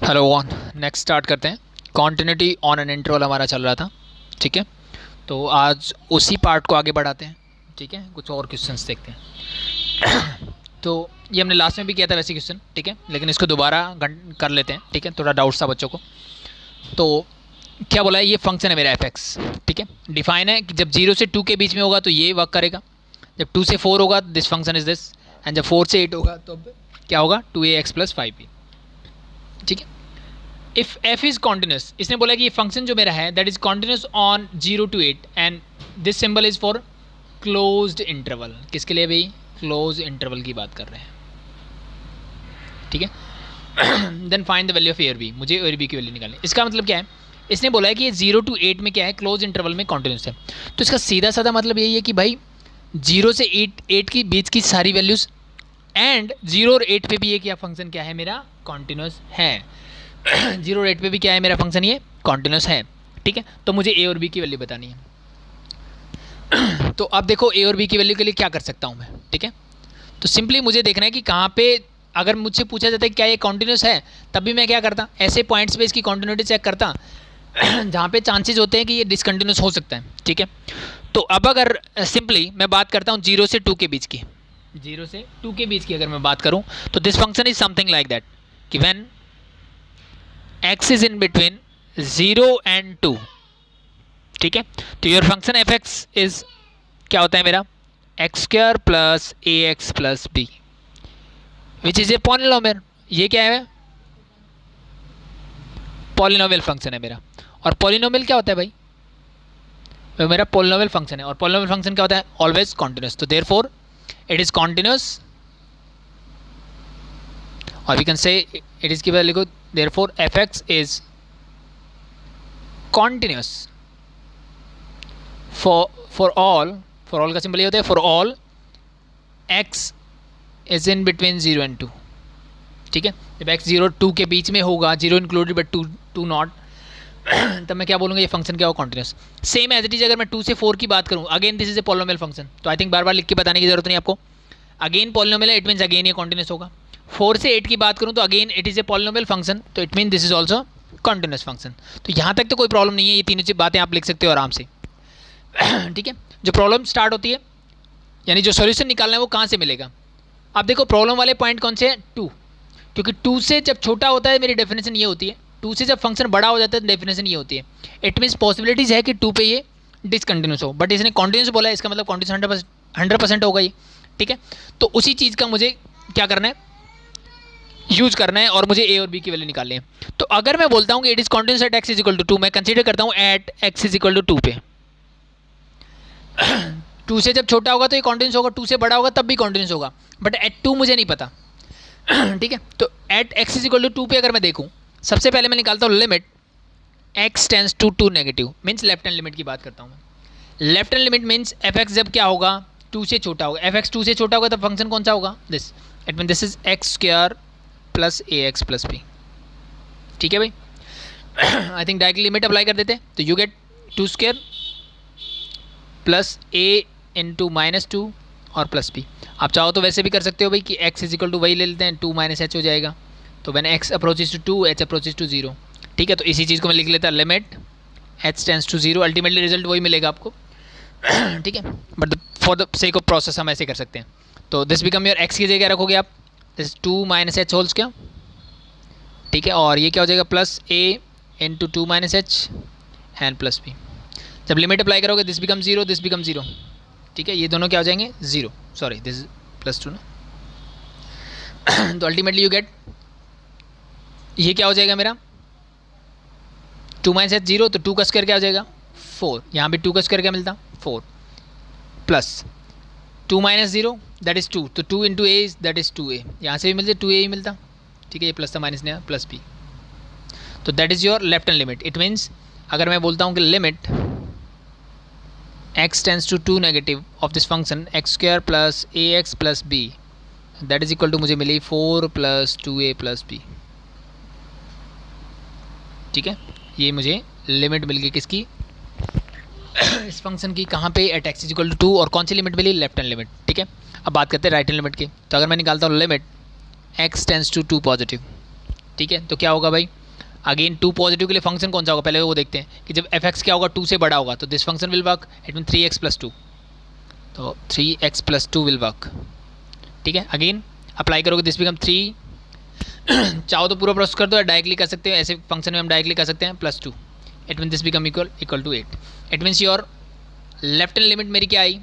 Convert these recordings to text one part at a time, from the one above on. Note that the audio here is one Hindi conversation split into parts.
Hello one. नेक्स्ट स्टार्ट करते हैं। कॉन्टिन्यूटी ऑन एन इंटरवल हमारा चल रहा था, ठीक है। तो आज उसी पार्ट को आगे बढ़ाते हैं, ठीक है। कुछ और क्वेश्चंस देखते हैं। तो ये हमने लास्ट में भी किया था वैसे क्वेश्चन, ठीक है, लेकिन इसको दोबारा कर लेते हैं, ठीक है। थोड़ा डाउट्स था बच्चों को। तो क्या बोला है, ये फंक्शन है मेरा एफ एक्स, ठीक है। डिफाइन है कि जब 0 से 2 के बीच में होगा तो ये वर्क करेगा, जब 2 से 4 होगा this function is this, and जब 4 से 8 होगा तो अब क्या होगा 2ax प्लस 5b, ठीक है। इफ़ एफ इज़ कॉन्टिन्यूस, इसने बोला कि ये फंक्शन जो मेरा है that is continuous on 0 to 8 and this symbol is for closed interval. किसके लिए भाई? क्लोज इंटरवल की बात कर रहे हैं, ठीक है। Then find the value of a और बी, मुझे ए और बी की वैल्यू निकालनी। इसका मतलब क्या है, इसने बोला है कि ये 0 to 8 में क्या है, क्लोज इंटरवल में कॉन्टिन्यूस है। तो इसका सीधा साधा मतलब यही है कि भाई 0 से 8 के बीच की सारी वैल्यूज़ एंड 0 और 8 पे भी ये क्या फंक्शन क्या है मेरा, कॉन्टिन्यूस है। 0 और 8 पे भी क्या है मेरा फंक्शन, ये कॉन्टिन्यूस है, ठीक है। तो मुझे ए और बी की वैल्यू बतानी है। तो अब देखो ए और बी की वैल्यू के लिए क्या कर सकता हूँ मैं, ठीक है। तो सिंपली मुझे देखना है कि कहाँ पे, अगर मुझसे पूछा जाता है क्या ये कॉन्टिन्यूस है, तब भी मैं क्या करता, ऐसे पॉइंट्स पे इसकी कॉन्टिन्यूटी चेक करता जहाँ पे चांसेस होते हैं कि ये डिसकंटिन्यूस हो सकता है, ठीक है। तो अब अगर सिंपली मैं बात करता हूँ 0 से 2 के बीच की, 0 से 2 के बीच की अगर मैं बात करूँ तो this function is something like that कि when x is in between 0 and 2, ठीक है। तो your function f x is क्या होता है मेरा, x square plus A x plus b which is a polynomial. ये क्या है, पॉलिनोमियल फंक्शन है मेरा। और पॉलिनोमियल क्या होता है भाई, वो मेरा पॉलिनोमियल फंक्शन है। और पॉलिनोमियल फंक्शन क्या होता है, ऑलवेज कॉन्टिन्यूस। तो देयरफॉर इट इज कॉन्टिन्यूस, और we can say it is given, लिखो therefore f x is continuous for all का सिंबल ये होता है for all x is in between 0 and 2, ठीक है। जब x 0 2 के बीच में होगा, 0 इंक्लूडेड बट 2 नॉट, तब मैं क्या बोलूँगा, ये फंक्शन क्या हो, continuous. Same as it is अगर मैं 2 से 4 की बात करूँ, again this is a polynomial function. तो आई थिंक बार बार लिख के बताने की जरूरत नहीं आपको। अगेन पॉलिनोमियल है, इट मीन्स अगेन ये कॉन्टिन्यूस होगा। 4 से 8 की बात करूँ तो again it is a polynomial function, तो it mean this is also continuous function. तो यहाँ तक तो कोई प्रॉब्लम नहीं है, ये तीनों बातें आप लिख सकते हो आराम से, ठीक है। जो प्रॉब्लम स्टार्ट होती है, यानी जो सॉल्यूशन निकालना है वो कहाँ से मिलेगा। अब देखो प्रॉब्लम वाले पॉइंट कौन से हैं, 2, क्योंकि 2 से जब छोटा होता है मेरी डेफिनेशन ये होती है, 2 से जब फंक्शन बड़ा हो जाता है तो डेफिनेशन ये होती है। इट मीन्स पॉसिबिलिटीज़ है कि 2 पे ये डिसकंटिन्यूस हो, बट इसने कॉन्टिन्यूस बोला है, इसका मतलब कॉन्टिन्यूस 100% होगा ये, ठीक है। तो उसी चीज़ का मुझे क्या करना है, यूज करना है, और मुझे ए और बी की वैल्यू निकालनी है। तो अगर मैं बोलता हूँ कि it is continuous at x is equal to 2, मैं कंसीडर करता हूँ at x is equal to 2 पे। 2 से जब छोटा होगा तो ये कॉन्टिन्यूस होगा, 2 से बड़ा होगा तब भी कॉन्टिन्यूस होगा, बट एट 2 मुझे नहीं पता। ठीक है, तो at x is equal to 2 पे अगर मैं देखूँ, सबसे पहले मैं निकालता हूँ limit x tends to 2 negative, means left hand limit की बात करता हूँ मैं। Left hand limit means F X जब क्या होगा, 2 से छोटा होगा, एफ एक्स 2 से छोटा होगा तब फंक्शन कौन सा होगा, this. It mean this is x square plus A x plus B, ठीक है भाई। I think directly limit apply कर देते हैं, तो you get 2 square plus A into -2 और प्लस बी। आप चाहो तो वैसे भी कर सकते हो भाई कि x इज इक्वल टू वही ले लेते हैं, 2 - h हो जाएगा, तो when x approaches to 2 h approaches to 0, ठीक है। तो इसी चीज़ को मैं लिख लेता limit h tends to 0, ultimately result वही मिलेगा आपको, ठीक है। But for the sake of process हम ऐसे कर सकते हैं। तो दिस बिकम योर x की जगह रखोगे आप, दिस 2 - h होल्स क्या, ठीक है। और ये क्या हो जाएगा, plus a into 2 - h and plus b। जब लिमिट अप्लाई करोगे दिस बिकम 0, दिस बिकम 0, ठीक है। ये दोनों क्या हो जाएंगे 0, सॉरी दिस प्लस 2 ना। तो अल्टीमेटली यू गेट, ये क्या हो जाएगा मेरा 2 - h 0, तो 2 का स्क्वायर क्या हो जाएगा 4, यहाँ भी 2 का स्क्वायर क्या मिलता 4, प्लस 2 - 0 दैट इज़ 2, तो 2 into A that is 2a, यहाँ से भी मिलते 2a ही मिलता, ठीक है। ये प्लस था माइनस नहीं प्लस b, तो that is your left hand limit. It means अगर मैं बोलता हूँ कि limit x tends to 2 negative of this function x square plus A x plus b that is equal to, मुझे मिली 4 + 2a + b, ठीक है। ये मुझे लिमिट मिल गई किसकी, इस फंक्शन की, कहाँ पे, at x is equal to 2, और कौन सी लिमिट मिली, लेफ्ट हैंड लिमिट, ठीक है। अब बात करते हैं राइट हैंड लिमिट की। तो अगर मैं निकालता हूँ limit x tends to 2 positive, ठीक है, तो क्या होगा भाई, अगेन 2 पॉजिटिव के लिए फंक्शन कौन सा होगा, पहले वो देखते हैं कि जब एफ एक्स क्या होगा 2 से बड़ा होगा तो this function will work, it mean 3x+2, तो 3x+2 विल वर्क। ठीक है, अगेन अप्लाई करोगे दिस बिकम 3 चाहो तो पूरा प्रोसेस कर दो या डायरेक्टली कर सकते हो, ऐसे फंक्शन में हम डायरेक्टली कर सकते हैं +2, it mean this become equal to 8। It means your left hand limit मेरी क्या आई,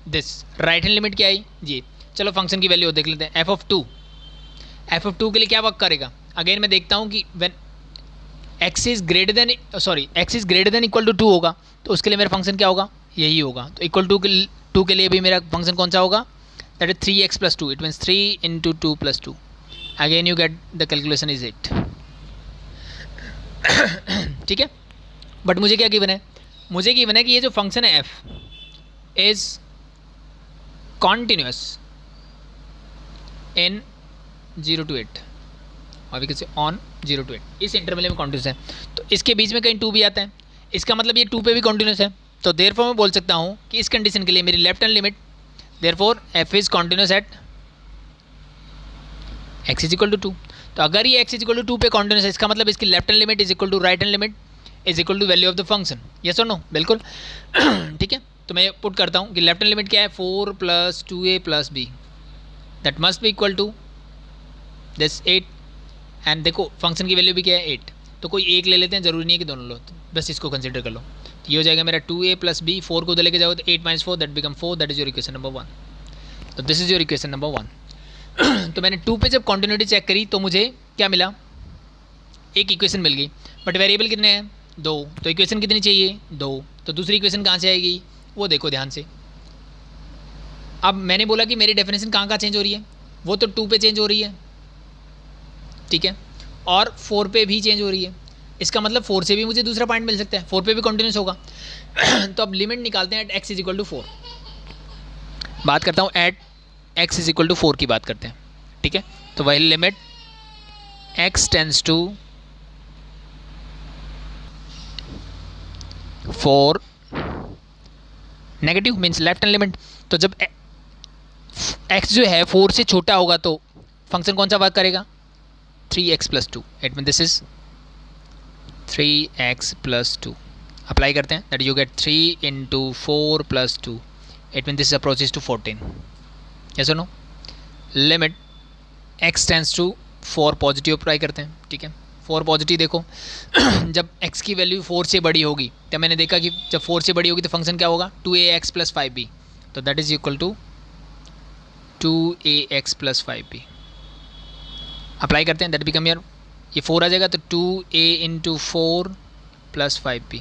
दिस, राइट हैंड लिमिट क्या आई जी। चलो फंक्शन की वैल्यू देख लेते हैं, f(2) के लिए क्या वर्क करेगा, अगेन मैं देखता हूँ कि when x is greater than equal to 2 होगा तो उसके लिए मेरा फंक्शन क्या होगा, यही होगा। तो इक्वल टू के लिए भी मेरा फंक्शन कौन सा होगा, that is 3x+2, it means 3 × 2+2, again you get the calculation is 8। ठीक है, बट मुझे क्या गिवन है, मुझे गिवन है कि ये जो फंक्शन है f is continuous in 0 to 8 और भी कैसे ऑन 0 to 8, इस इंटरवल में कॉन्टिन्यूस है, तो इसके बीच में कहीं 2 भी आता है, इसका मतलब ये 2 पे भी कॉन्टिन्यूस है। तो देयरफॉर मैं बोल सकता हूँ कि इस कंडीशन के लिए मेरी left hand limit, therefore f is continuous at x is equal to 2। तो अगर ये x इज इक्वल टू 2 पे कॉन्टिन्यूस है, इसका मतलब इसकी left hand limit is equal to right hand limit is equal to value of the function, yes और नो, बिल्कुल। ठीक है, तो मैं पुट करता हूँ कि लेफ्ट हैंड लिमिट क्या है, 4 + 2a + b, that must be equal to this 8, and देखो फंक्शन की वैल्यू भी क्या है 8, तो कोई एक ले लेते हैं, जरूरी नहीं है कि दोनों लो, तो बस इसको कंसिडर कर लो। तो ये हो जाएगा मेरा 2a + b, 4 को उधर लेके जाओ तो 8 - 4 that become 4, that is your equation number 1। तो this is your equation number 1। तो मैंने 2 पे जब कॉन्टिन्यूटी चेक करी तो मुझे क्या मिला, एक इक्वेशन मिल गई, बट वेरिएबल कितने हैं 2, तो इक्वेशन कितनी चाहिए 2, तो दूसरी इक्वेशन कहाँ से आएगी वो देखो ध्यान से। अब मैंने बोला कि मेरी डेफिनेशन कहाँ चेंज हो रही है, वो तो 2 पे चेंज हो रही है, ठीक है, और 4 पे भी चेंज हो रही है, इसका मतलब 4 से भी मुझे दूसरा पॉइंट मिल सकता है, 4 पे भी कॉन्टिन्यूस होगा। तो अब लिमिट निकालते हैं एट x = 4, बात करता हूँ एट x = 4 की बात करते हैं, ठीक है। तो वही limit x tends to 4 negative means left hand limit. तो जब x जो है 4 से छोटा होगा तो फंक्शन कौन सा वर्क करेगा, 3x+2, it mean this is 3x+2। Apply करते हैं, that you get 3 × 4 + 2, it mean this approaches to 14, yes और no. Limit x tends to 4 positive apply करते हैं, ठीक है, 4 पॉजिटिव। देखो जब x की वैल्यू 4 से बड़ी होगी, तब मैंने देखा कि जब 4 से बड़ी होगी तो फंक्शन क्या होगा 2ax + 5b, तो that is equal to 2ax + 5b। Apply करते हैं, दैट बिकम यार ये 4 आ जाएगा तो 2a × 4 + 5b,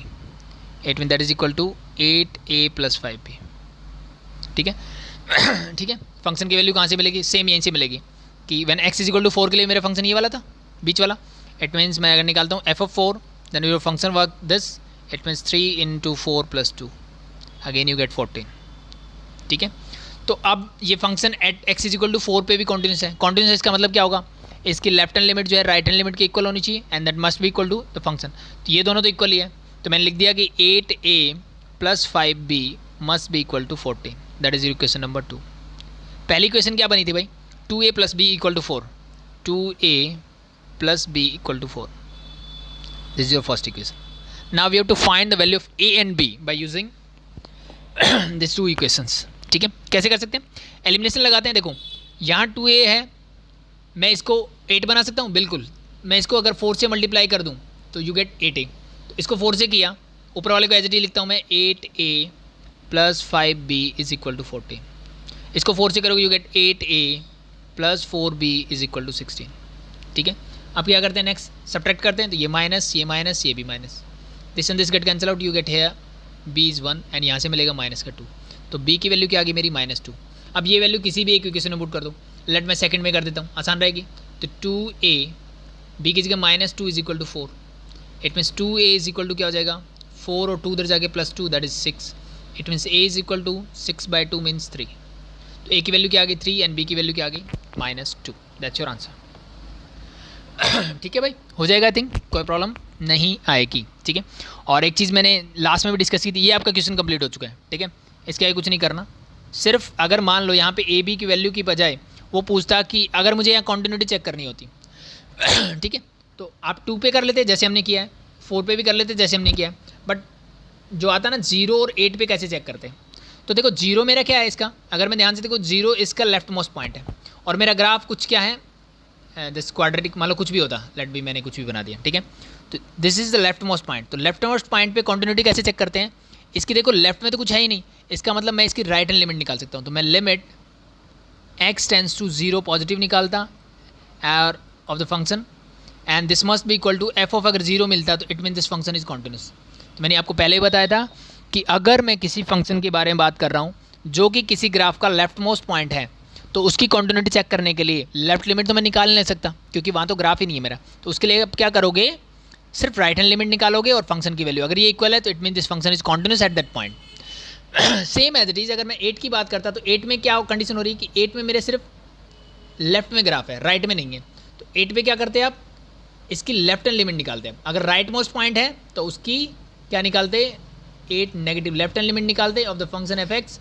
it mean that is equal to 8a + 5b, ठीक है। ठीक है, फंक्शन की वैल्यू कहाँ से मिलेगी, सेम यहीं से मिलेगी कि व्हेन x = 4 के लिए मेरा फंक्शन ये वाला था बीच वाला, इट मीन्स मैं अगर निकालता हूँ f(4), then your function work this, it means 3 × 4 + 2, again you get 14, ठीक है। तो अब ये फंक्शन एट x = 4 पे भी कॉन्टिन्यूस है, कॉन्टिन्यूस है इसका मतलब क्या होगा, इसकी लेफ्ट हैंड लिमिट जो है राइट हैंड लिमिट के इक्वल होनी चाहिए, and that must be equal to the function. तो ये दोनों तो इक्वल ही है, तो मैंने लिख दिया कि 8a + 5b must be equal to 14, that is equation number 2। पहली इक्वेशन क्या बनी थी भाई, 2a + b = 4, 2a + b = 4, this is your first equation. Now we have to find the value of a and b by using these two equations, ठीक है। कैसे कर सकते हैं, एलिमिनेशन लगाते हैं। देखो यहाँ 2a है, मैं इसको 8 बना सकता हूँ, बिल्कुल। मैं इसको अगर 4 से मल्टीप्लाई कर दूँ तो यू गेट 8a, तो इसको 4 से किया, ऊपर वाले को एज इट इज लिखता हूँ मैं 8a + 5b = 14, इसको 4 से करोगे यू गेट 8a + 4b = 16, ठीक है। अब क्या करते हैं, नेक्स्ट सब्ट्रैक्ट करते हैं, तो ये माइनस, ये माइनस, ये भी minus, this and this get cancel out, you get here b is 1 and यहाँ से मिलेगा -2, तो b की वैल्यू क्या आ गई मेरी -2। अब ये वैल्यू किसी भी एक इक्वेशन में पुट कर दो, लेट मैं सेकंड में कर देता हूँ, आसान रहेगी। तो 2a b की जगह -2 = 4, इट मीन्स 2a = क्या हो जाएगा 4 और 2 उधर जाके +2, that is 6, it means a = 6/2 means 3। तो a की वैल्यू क्या आ गई 3 एंड b की वैल्यू क्या आ गई -2, दैट्स योर आंसर। ठीक है भाई, हो जाएगा, आई थिंक कोई प्रॉब्लम नहीं आएगी, ठीक है। और एक चीज़ मैंने लास्ट में भी डिस्कस की थी, ये आपका क्वेश्चन कंप्लीट हो चुका है, ठीक है। इसके आगे कुछ नहीं करना, सिर्फ अगर मान लो यहाँ पे ए बी की वैल्यू की बजाय वो पूछता कि अगर मुझे यहाँ कॉन्टिन्यूटी चेक करनी होती ठीक है, तो आप 2 पे कर लेते जैसे हमने किया है, 4 पे भी कर लेते जैसे हमने किया है, बट जो आता है ना 0 और 8 पे कैसे चेक करते हैं। तो देखो 0 मेरा क्या है इसका, अगर मैं ध्यान से देखो 0 इसका लेफ्ट मोस्ट पॉइंट है, और मेरा ग्राफ कुछ क्या है दिस क्वाड्रेटिक, मान लो कुछ भी होता, लेट भी मैंने कुछ भी बना दिया, ठीक है। तो this is the left most point. तो लेफ्ट मोस्ट पॉइंट पे कंटिन्यूटी कैसे चेक करते हैं, इसकी देखो लेफ्ट में तो कुछ है ही नहीं, इसका मतलब मैं इसकी राइट हैंड लिमिट निकाल सकता हूँ। तो मैं limit x tends to 0 positive निकालता और of the function, and this must be equal to f of, अगर 0 मिलता तो it mean this function is continuous. तो मैंने आपको पहले ही बताया था कि अगर मैं किसी फंक्शन के बारे में बात कर रहा हूँ जो कि किसी ग्राफ का लेफ्ट मोस्ट पॉइंट है, तो उसकी कॉन्टिन्यूटी चेक करने के लिए लेफ्ट लिमिट तो मैं निकाल नहीं सकता क्योंकि वहाँ तो ग्राफ ही नहीं है मेरा। तो उसके लिए आप क्या करोगे, सिर्फ राइट हैंड लिमिट निकालोगे और फंक्शन की वैल्यू अगर ये इक्वल है तो it mean this function is continuous at that point. Same as it is अगर मैं 8 की बात करता तो 8 में क्या कंडीशन हो रही है कि 8 में मेरे सिर्फ लेफ्ट में ग्राफ है, राइट में नहीं है। तो 8 पे क्या करते हैं आप, इसकी लेफ्ट हैंड लिमिट निकालते हैं। अगर राइट मोस्ट पॉइंट है तो उसकी क्या निकालते, 8 नेगेटिव लेफ्ट हैंड लिमिट निकालते of the function f x,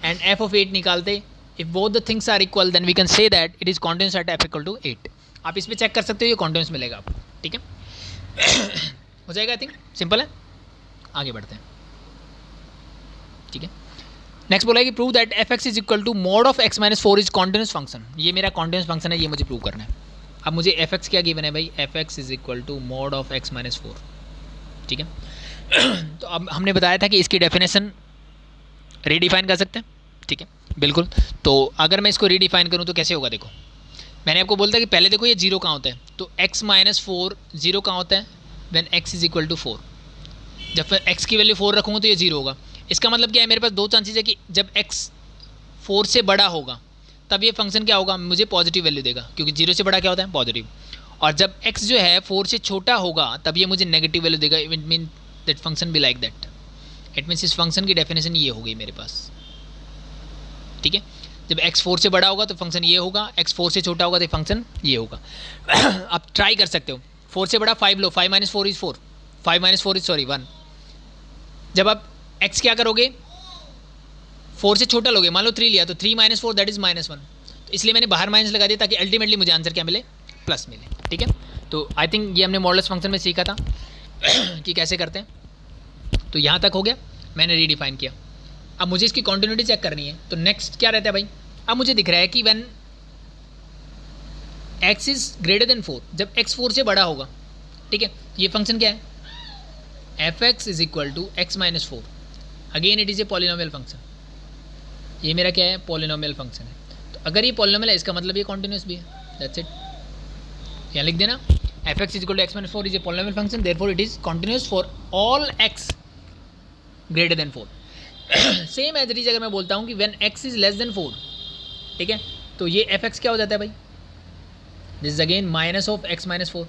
and f of 8 निकालते। If both the things are equal then we can say that it is continuous at f equal to 8। आप इस पर चेक कर सकते हो, ये कॉन्टिन्यूस मिलेगा आपको, ठीक है। हो जाएगा, आई थिंक सिंपल है। आगे बढ़ते हैं, ठीक है। नेक्स्ट बोला है कि prove that f x is equal to mod of x minus 4 is continuous function. ये मेरा कॉन्टिन्यूस फंक्शन है, ये मुझे प्रूव करना है। अब मुझे एफ एक्स क्या गिवन है भाई, f x is equal to mod of x minus 4, ठीक है। तो अब हमने बताया था कि इसकी डेफिनेशन रीडिफाइन कर सकते हैं, ठीक है, बिल्कुल। तो अगर मैं इसको रीडिफाइन करूँ तो कैसे होगा, देखो मैंने आपको बोलता कि पहले देखो ये 0 कहाँ होता है, तो x माइनस 4 0 कहाँ होता है, when x is equal to 4। जब फिर x की वैल्यू 4 रखूँगा तो ये 0 होगा। इसका मतलब क्या है, मेरे पास दो चांसेस है कि जब x 4 से बड़ा होगा तब ये फंक्शन क्या होगा, मुझे पॉजिटिव वैल्यू देगा, क्योंकि 0 से बड़ा क्या होता है, पॉजिटिव। और जब x जो है 4 से छोटा होगा तब ये मुझे नेगेटिव वैल्यू देगा। It mean that function B like that. It means इस फंक्शन की डेफिनेशन ये हो गई मेरे पास, ठीक है। जब x 4 से बड़ा होगा तो फंक्शन ये होगा, x 4 से छोटा होगा तो फंक्शन ये होगा। आप ट्राई कर सकते हो, 4 से बड़ा 5 लो, 5 minus 4 is 4, 5 minus 4 is sorry 1। जब आप x क्या करोगे, 4 से छोटा लोगे, मान लो 3 लिया तो 3 माइनस 4 दैट इज माइनस 1। तो इसलिए मैंने बाहर माइनस लगा दिया ताकि अल्टीमेटली मुझे आंसर क्या मिले, प्लस मिले, ठीक है। तो आई थिंक ये हमने मॉडुलस फंक्शन में सीखा था कि कैसे करते हैं। तो यहाँ तक हो गया, मैंने रीडिफाइन किया। अब मुझे इसकी कॉन्टिन्यूटी चेक करनी है, तो नेक्स्ट क्या रहता है भाई, अब मुझे दिख रहा है कि when x is greater than 4, जब x 4 से बड़ा होगा, ठीक है, ये फंक्शन क्या है, f x is equal to x minus 4। Again it is a polynomial function, ये मेरा क्या है, पॉलिनोमियल फंक्शन है। तो अगर ये पॉलिनोमियल है इसका मतलब ये कॉन्टिन्यूस भी है, दैट्स इट। यहाँ लिख देना, f x is equal to x minus 4 is a polynomial function, therefore it is continuous for all x greater than 4। Same as it is अगर मैं बोलता हूँ कि when x is less than 4, ठीक है, तो ये एफ एक्स क्या हो जाता है भाई, this is again minus of x minus 4।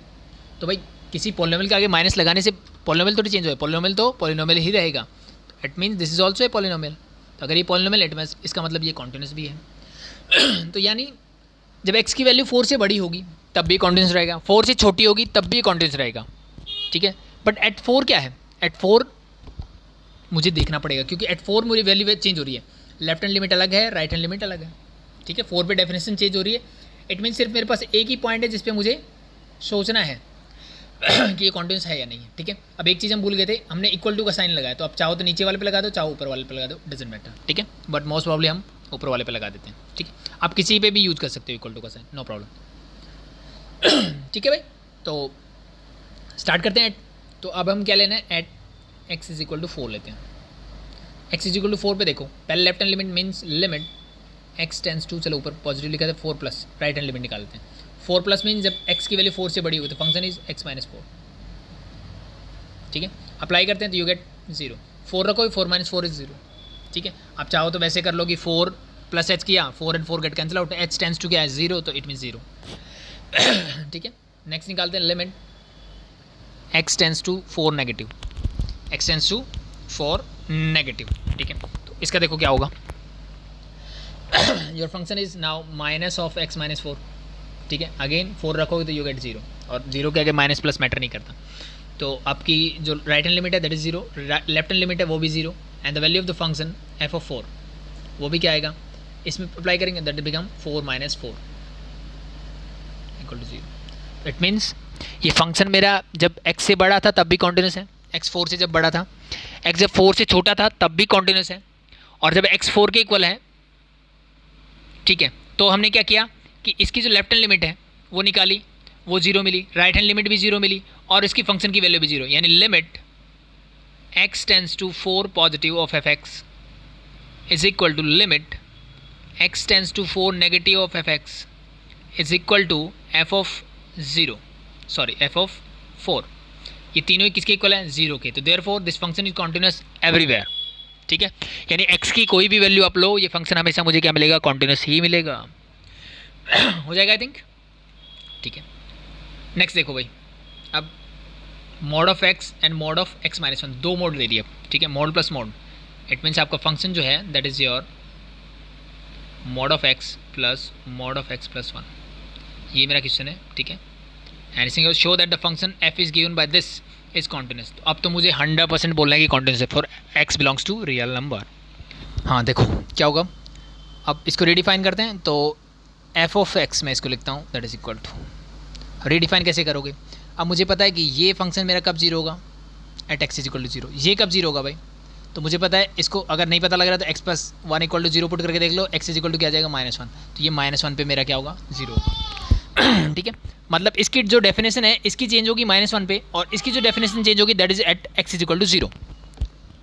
तो भाई किसी पॉलिनोमियल के आगे माइनस लगाने से पॉलिनोमियल थोड़ी चेंज हो, पॉलिनोमियल तो पॉलिनोमियल ही रहेगा। It means this is also a polynomial. तो अगर ये पॉलिनोमियल इट मीन्स इसका मतलब ये कॉन्टिन्यूस भी है। तो यानी जब x की वैल्यू 4 से बड़ी होगी तब भी कॉन्टिन्यूस रहेगा, 4 से छोटी होगी तब भी कॉन्टिन्यूस रहेगा, ठीक है। बट एट 4 क्या है, एट 4 मुझे देखना पड़ेगा क्योंकि एट 4 मुझे वैल्यू चेंज हो रही है, लेफ्ट हैंड लिमिट अलग है, राइट हैंड लिमिट अलग है, ठीक है। 4 पे डेफिनेशन चेंज हो रही है। इट मीन्स सिर्फ मेरे पास एक ही पॉइंट है जिस पे मुझे सोचना है कि ये कॉन्टिन्यूस है या नहीं है, ठीक है। अब एक चीज़ हम भूल गए थे, हमने इक्वल टू का साइन लगाया, तो आप चाहो तो नीचे वाले पे लगा दो, चाहो ऊपर वाले पे लगा दो, डजंट मैटर, ठीक है। बट मोस्ट प्रॉब्लम हम ऊपर वाले पे लगा देते हैं, ठीक है। आप किसी पे भी यूज़ कर सकते हो इक्वल टू का साइन, नो प्रॉब्लम, ठीक है भाई। तो स्टार्ट करते हैं। तो अब हम क्या लेना है, at x is equal to 4 लेते हैं। एक्स इज इक्वल टू 4 पे देखो, पहले left hand limit means limit x tends to, चलो ऊपर पॉजिटिव लिखा था 4 प्लस, राइट हैंड लिमिट निकालते हैं। 4 प्लस मीन जब x की वैल्यू 4 से बड़ी होगी तो फंक्शन इज x माइनस 4, ठीक है। अप्लाई करते हैं तो यू गेट 0, 4 रखो, 4 माइनस 4 इज 0, ठीक है। आप चाहो तो वैसे कर लो कि 4 प्लस h किया, 4 and 4 get cancel out, h tends to क्या है 0, तो इट मीन 0, ठीक है। नेक्स्ट निकालते हैं limit x tends to 4 negative, x tends to 4 negative, ठीक है। तो इसका देखो क्या होगा, your function is now minus of x minus 4, ठीक है। अगेन 4 रखोगे तो यू गेट 0, और 0 के आगे माइनस प्लस मैटर नहीं करता। तो आपकी जो राइट हैंड लिमिट है that is 0, left hand limit है वो भी 0, and the value of the function f of 4 वो भी क्या आएगा, इसमें अप्लाई करेंगे that become 4 minus 4 equal to 0। It means ये फंक्शन मेरा जब x से बड़ा था तब भी कॉन्टिन्यूस है, x 4 से जब बड़ा था, x जब 4 से छोटा था तब भी कॉन्टिन्यूस है, और जब x 4 के इक्वल है, ठीक है, तो हमने क्या किया कि इसकी जो लेफ्ट हैंड लिमिट है वो निकाली, वो 0 मिली, राइट हैंड लिमिट भी 0 मिली, और इसकी फंक्शन की वैल्यू भी 0, यानी limit x tends to 4 positive of fx is equal to limit x tends to 4 negative of fx is equal to f of 4। ये तीनों ही किसके इक्वल है? 0 के। तो therefore this function is continuous everywhere, ठीक है, यानी x की कोई भी वैल्यू आप लो, ये फंक्शन हमेशा मुझे क्या मिलेगा? कॉन्टिन्यूस ही मिलेगा। हो जाएगा आई थिंक, ठीक है। नेक्स्ट देखो भाई, अब mod of x and mod of x-1, दो मोड दे दिए, ठीक है, mod plus mod. It means आपका फंक्शन जो है that is your mod of x plus mod of x+1, ये मेरा क्वेश्चन है, ठीक है। And show that the function f is given by this is continuous. तो अब तो मुझे 100% बोलना है कि कॉन्टिन्यूस है for x belongs to real number. हाँ देखो क्या होगा, अब इसको रिडिफाइन करते हैं। तो f ऑफ x मैं इसको लिखता हूँ that is equal to, redefine कैसे करोगे? अब मुझे पता है कि ये फंक्शन मेरा कब 0 होगा? At x is equal to 0। ये कब 0 होगा भाई? तो मुझे पता है, इसको अगर नहीं पता लग रहा तो x+1 इक्वल टू 0 पुट करके देख लो, x इज इक्वल टू क्या आ जाएगा? -1। तो ये -1 पे मेरा क्या होगा? 0 होगा। ठीक है, मतलब इसकी जो डेफिनेशन है इसकी चेंज होगी -1 पे, और इसकी जो डेफिनेशन चेंज होगी that is at x is equal to 0,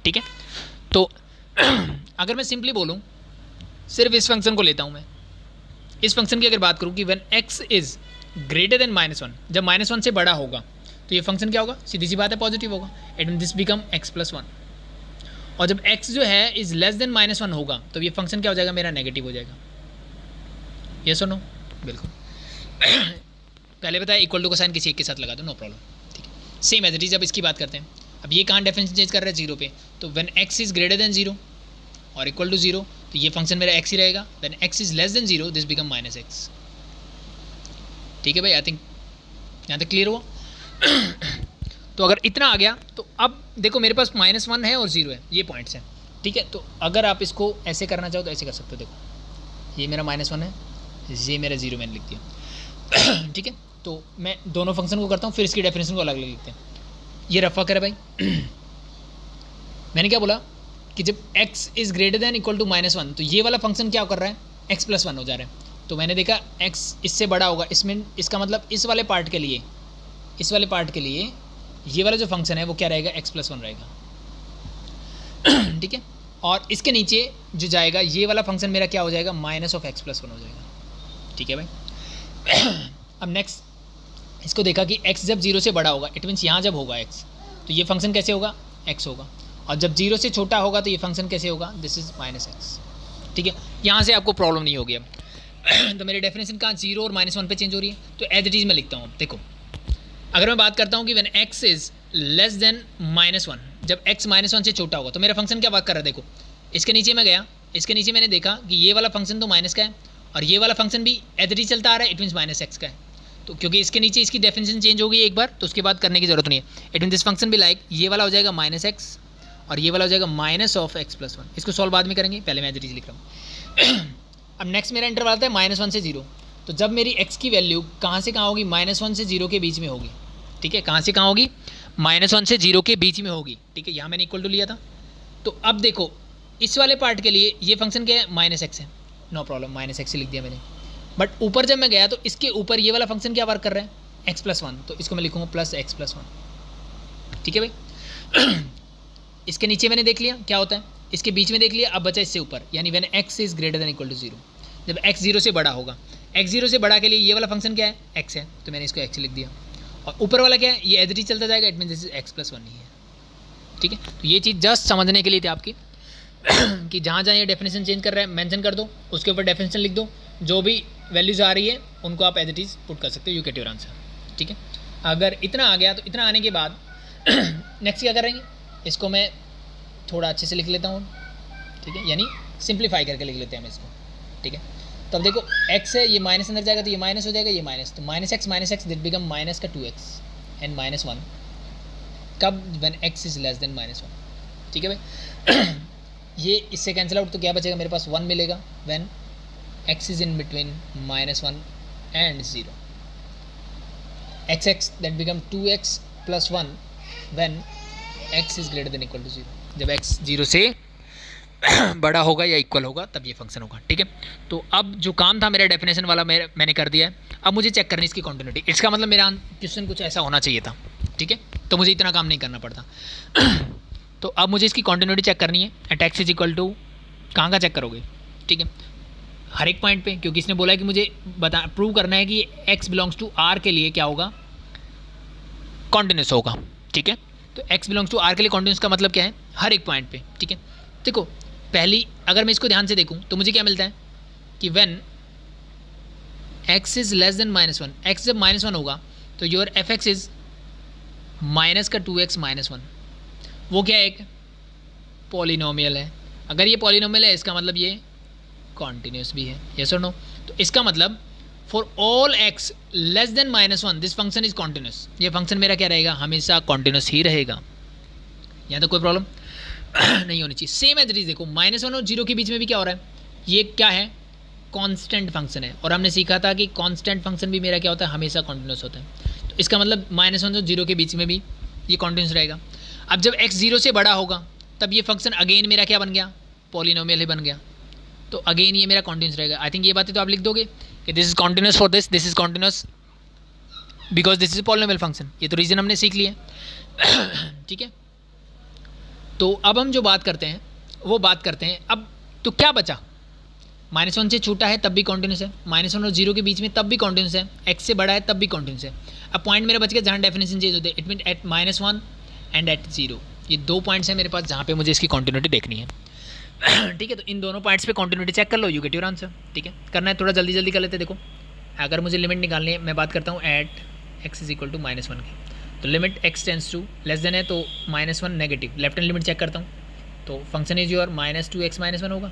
ठीक है। तो अगर मैं सिंपली बोलूँ, सिर्फ इस फंक्शन को लेता हूँ मैं, इस फंक्शन की अगर बात करूँ कि when x is greater then -1, जब -1 से बड़ा होगा तो ये फंक्शन क्या होगा? सीधी सी बात है, पॉजिटिव होगा। It mean this become x+1। और जब x जो है इज लेस देन -1 होगा तो ये फंक्शन क्या हो जाएगा? मेरा नेगेटिव हो जाएगा। यस और नो? बिल्कुल। पहले बताया इक्वल टू का साइन किसी एक के साथ लगा दो, नो प्रॉब्लम, ठीक है। सेम एज इट इज अब इसकी बात करते हैं। अब ये कहाँ डेफिनेशन चेंज कर रहा है? 0 पे। तो when x is greater then 0 और इक्वल टू 0 तो ये फंक्शन मेरा x ही रहेगा। When x is less then 0 this become -x, ठीक है भाई। आई थिंक यहाँ तक क्लियर हुआ। तो अगर इतना आ गया तो अब देखो मेरे पास -1 है और 0 है, ये पॉइंट्स हैं, ठीक है। तो अगर आप इसको ऐसे करना चाहो तो ऐसे कर सकते हो। देखो ये मेरा -1 है, ये मेरा 0 मैंने लिख दिया, ठीक है। तो मैं दोनों फंक्शन को करता हूँ, फिर इसकी डेफिनेशन को अलग अलग लिखते हैं। ये रफा करे भाई। मैंने क्या बोला कि जब x is greater than equal to -1 तो ये वाला फंक्शन क्या कर रहा है? x+1 हो जा रहा है। तो मैंने देखा x इससे बड़ा होगा, इसमें इसका मतलब इस वाले पार्ट के लिए, इस वाले पार्ट के लिए ये वाला जो फंक्शन है वो क्या रहेगा? x+1 रहेगा, ठीक है। और इसके नीचे जो जाएगा ये वाला फंक्शन मेरा क्या हो जाएगा? -(x+1) हो जाएगा, ठीक है भाई। अब नेक्स्ट इसको देखा कि x जब 0 से बड़ा होगा, इट मीन्स यहाँ जब होगा x तो ये फंक्शन कैसे होगा? x होगा। और जब 0 से छोटा होगा तो ये फंक्शन कैसे होगा? दिस इज -x, ठीक है। यहाँ से आपको प्रॉब्लम नहीं होगी अब। तो मेरी डेफिनेशन कहाँ 0 और -1 पे चेंज हो रही है। तो एज इट इज़ मैं लिखता हूँ। देखो अगर मैं बात करता हूँ कि when x is less then -1, जब x -1 से छोटा होगा तो मेरा फंक्शन क्या वर्क कर रहा है? देखो इसके नीचे मैं गया, इसके नीचे मैंने देखा कि ये वाला फंक्शन तो माइनस का है और ये वाला फंक्शन भी एज इट इज चलता आ रहा है, इट मीन्स -x का है। तो क्योंकि इसके नीचे इसकी डेफिनेशन चेंज हो गई एक बार, तो उसके बाद करने की जरूरत नहीं है। इट मीन दिस फंक्शन भी लाइक ये वाला हो जाएगा -x और ये वाला हो जाएगा -(x+1). इसको सॉल्व बाद में करेंगे, पहले मैं एज इट इज लिख रहा हूँ। अब नेक्स्ट मेरा इंटरवल आता है -1 से 0। तो जब मेरी x की वैल्यू कहाँ से कहाँ होगी? -1 से 0 के बीच में होगी, ठीक है। कहाँ से कहाँ होगी? -1 से 0 के बीच में होगी, ठीक है। यहाँ मैंने इक्वल टू लिया था। तो अब देखो इस वाले पार्ट के लिए ये फंक्शन क्या है? -x है, नो प्रॉब्लम, -x लिख दिया मैंने। बट ऊपर जब मैं गया तो इसके ऊपर ये वाला फंक्शन क्या वर्क कर रहा है? x+1, तो इसको मैं लिखूँगा +x+1, ठीक है भाई। इसके नीचे मैंने देख लिया क्या होता है, इसके बीच में देख लिया, अब बचा इससे ऊपर, यानी when x is greater than equal to 0, जब x 0 से बड़ा होगा। x 0 से बड़ा के लिए ये वाला फंक्शन क्या है? x है, तो मैंने इसको x लिख दिया। और ऊपर वाला क्या है? ये एज इट इज चलता जाएगा, it mean this is x+1 ही है, ठीक है। तो ये चीज़ जस्ट समझने के लिए थी आपकी कि जहाँ जहाँ ये डेफिनेशन चेंज कर रहा है मेंशन कर दो, उसके ऊपर डेफिनेशन लिख दो, जो भी वैल्यूज़ आ रही है उनको आप एज इट इज़ पुट कर सकते हो, यू गेट योर आंसर, ठीक है। अगर इतना आ गया तो इतना आने के बाद नेक्स्ट क्या करेंगे? इसको मैं थोड़ा अच्छे से लिख लेता हूँ, ठीक है, यानी सिंप्लीफाई करके लिख लेते हैं हम इसको, ठीक है। तो अब देखो x है, ये माइनस अंदर जाएगा तो ये माइनस हो जाएगा, ये माइनस, तो -x दिट बिकम माइनस का 2x एंड -1 कब? When x is less then -1, ठीक है भाई। ये इससे कैंसिल आउट, तो क्या बचेगा मेरे पास? 1 मिलेगा when x is in between -1 and 0। X x that become 2x + 1 when x is greater than equal to 0। जब x 0 से बड़ा होगा या इक्वल होगा तब ये फंक्शन होगा, ठीक है। तो अब जो काम था मेरा डेफिनेशन वाला मैंने कर दिया है। अब मुझे चेक करनी इसकी कॉन्टिन्यूटी। इसका मतलब मेरा क्वेश्चन कुछ ऐसा होना चाहिए था, ठीक है, तो मुझे इतना काम नहीं करना पड़ता। तो अब मुझे इसकी कॉन्टिन्यूटी चेक करनी है at x is equal to, कहाँ का चेक करोगे, ठीक है, हर एक पॉइंट पे, क्योंकि इसने बोला है कि मुझे प्रूव करना है कि x बिलोंग्स टू r के लिए क्या होगा, कॉन्टिन्यूस होगा, ठीक है। तो x बिलोंग्स टू r के लिए कॉन्टिन्यूस का मतलब क्या है, हर एक पॉइंट पे, ठीक है। देखो पहली अगर मैं इसको ध्यान से देखूं तो मुझे क्या मिलता है कि when x is less then -1, x जब -1 होगा तो योर fx इज माइनस का 2x - 1। वो क्या है, एक पॉलिनोमियल है। अगर ये पॉलिनोमियल है इसका मतलब ये कॉन्टिन्यूस भी है, यस और नो। तो इसका मतलब for all x less than -1 this function is continuous. ये फंक्शन मेरा क्या रहेगा, हमेशा कॉन्टिन्यूस ही रहेगा। यहाँ तो कोई प्रॉब्लम नहीं होनी चाहिए। सेम एज इट इज, देखो -1 और 0 के बीच में भी क्या हो रहा है, ये क्या है, कांस्टेंट फंक्शन है। और हमने सीखा था कि कांस्टेंट फंक्शन भी मेरा क्या होता है, हमेशा कॉन्टिन्यूस होता है। तो इसका मतलब -1 और 0 के बीच में भी ये कॉन्टिन्यूस रहेगा। अब जब x 0 से बड़ा होगा तब ये फंक्शन अगेन मेरा क्या बन गया, पॉलिनोमियल ही बन गया। तो अगेन ये मेरा कॉन्टिन्यूस रहेगा। आई थिंक ये बातें तो आप लिख दोगे कि this is continuous for this is continuous because this is polynomial function. ये तो रीजन हमने सीख लिया, ठीक है। तो अब हम जो बात करते हैं वो बात करते हैं अब तो क्या बचा, -1 से छोटा है तब भी कॉन्टिन्यूस है, -1 और 0 के बीच में तब भी कॉन्टिन्यूस है, x से बड़ा है तब भी कॉन्टिन्यूस है। अब पॉइंट मेरा बच गया जहाँ डेफिनेशन चेंज होते हैं, it mean at -1 and at 0। ये दो पॉइंट्स हैं मेरे पास जहाँ पे मुझे इसकी कॉन्टिन्यूटी देखनी है, ठीक है। तो इन दोनों पॉइंट्स पे कॉन्टिन्यूटी चेक कर लो, यू गेट योर आंसर, ठीक है। करना है थोड़ा जल्दी जल्दी कर लेते। देखो अगर मुझे लिमिट निकालनी है, मैं बात करता हूँ at x is equal to -1 की, तो limit x tends to less than है तो -1 negative, left hand limit check करता हूँ तो फंक्शन इज योर -2x - 1 होगा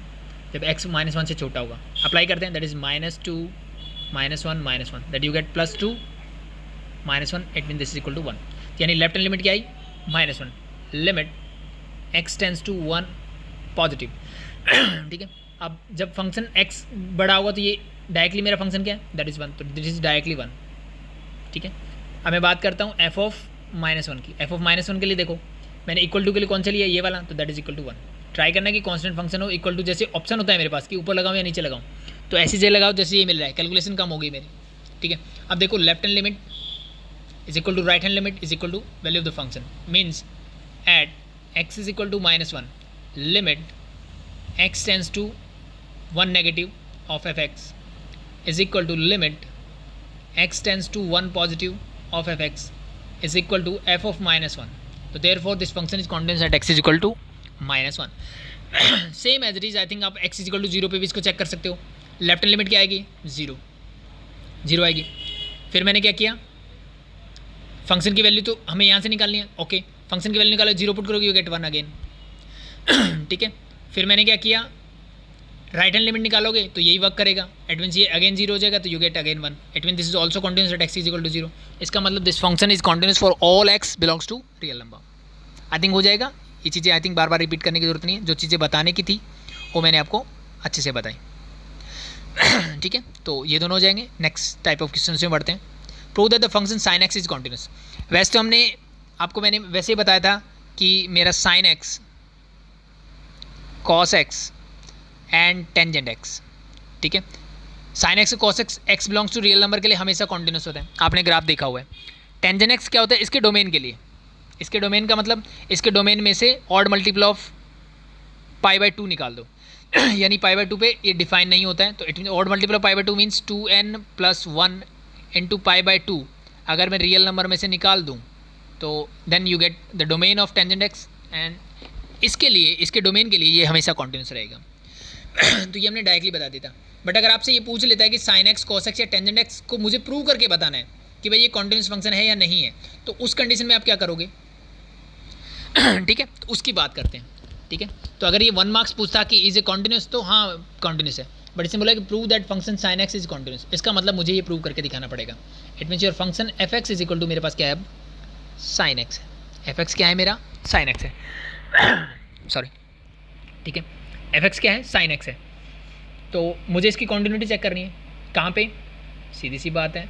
जब x -1 से छोटा होगा। अप्लाई करते हैं, that is -2 -1 -1 that you get +2 -1, it mean this is equal to 1। यानी लेफ्ट हैंड लिमिट क्या आई, -1, limit x tends to 1 positive, ठीक है। अब जब फंक्शन x बड़ा होगा तो ये डायरेक्टली मेरा फंक्शन क्या है, दैट इज़ 1, तो दिस इज डायरेक्टली 1, ठीक है। अब मैं बात करता हूँ f ऑफ -1 की। f ऑफ -1 के लिए देखो मैंने इक्वल टू के लिए कौन सा लिया, ये वाला, तो that is equal to 1। Try करना है कि कांस्टेंट फंक्शन हो, इक्वल टू जैसे ऑप्शन होता है मेरे पास कि ऊपर लगाऊँ या नीचे लगाऊँ, तो ऐसी जगह लगाओ जैसे ये मिल रहा है, कैलकुलेशन कम हो गई मेरी, ठीक है। अब देखो left hand limit is equal to right hand limit is equal to value of the function, means at x is equal to -1 limit x tends to 1 negative of fx is equal to limit x tends to 1 positive of fx is equal to f of -1. So therefore this function is continuous at x is equal to -1. Same as it is, I think आप x is equal to 0 पे भी इसको चेक कर सकते हो। लेफ्ट हैंड लिमिट क्या आएगी, 0 आएगी। फिर मैंने क्या किया, फंक्शन की वैल्यू तो हमें यहाँ से निकालनी है, ओके। फंक्शन की वैल्यू निकालो, 0 पुट करोगे यू गेट 1 अगेन, ठीक है। फिर मैंने क्या किया, राइट हैंड लिमिट निकालोगे तो यही वर्क करेगा, इट मीन्स ये अगेन 0 हो जाएगा तो you get again 1, it mean this is also continuous at x is equal to 0। इसका मतलब this function is continuous for all x belongs to real number. I think हो जाएगा। ये चीज़ें I think bar bar repeat करने की जरूरत नहीं है, जो चीज़ें बताने की थी वो मैंने आपको अच्छे से बताई, ठीक है। तो ये दोनों हो जाएंगे। नेक्स्ट टाइप ऑफ क्वेश्चन में बढ़ते हैं। Prove that the function sine x is continuous. वैसे तो हमने आपको मैंने वैसे ही बताया था कि मेरा sine x, cos x and tangent x, ठीक है। Sine x cos x, x belongs to real number के लिए हमेशा कॉन्टिन्यूस होता है, आपने ग्राफ देखा हुआ है। टेंजेंट एक्स क्या होता है, इसके डोमेन के लिए, इसके डोमेन का मतलब इसके डोमेन में से ऑड मल्टीपल ऑफ π/2 निकाल दो यानी π/2 पे ये डिफाइन नहीं होता है, तो it mean odd multiple of π/2 means 2n + 1 into π/2 अगर मैं रियल नंबर में से निकाल दूँ तो then you get the domain of tangent x, and इसके लिए, इसके डोमेन के लिए ये हमेशा कॉन्टिन्यूस रहेगा। तो ये हमने डायरेक्टली बता दिया था। बट अगर आपसे ये पूछ लेता है कि साइन एक्स, कॉस एक्स या टेंजेंट एक्स को मुझे प्रूव करके बताना है कि भाई ये कॉन्टिन्यूस फंक्शन है या नहीं है, तो उस कंडीशन में आप क्या करोगे, ठीक है। तो उसकी बात करते हैं, ठीक है। तो अगर ये 1 मार्क्स पूछता कि इज ए कॉन्टिन्यूस, तो हाँ कॉन्टिन्यूस है, बट इसने बोला कि prove that function sine x is continuous. इसका मतलब मुझे ये प्रूव करके दिखाना पड़ेगा। It means your function f x is equal to मेरे पास क्या है, अब साइन एक्स है। एफ एक्स क्या है मेरा, साइन एक्स है, सॉरी, ठीक है। एफ एक्स क्या है, साइन एक्स है। तो मुझे इसकी कॉन्टिन्यूटी चेक करनी है, कहाँ पे, सीधी सी बात है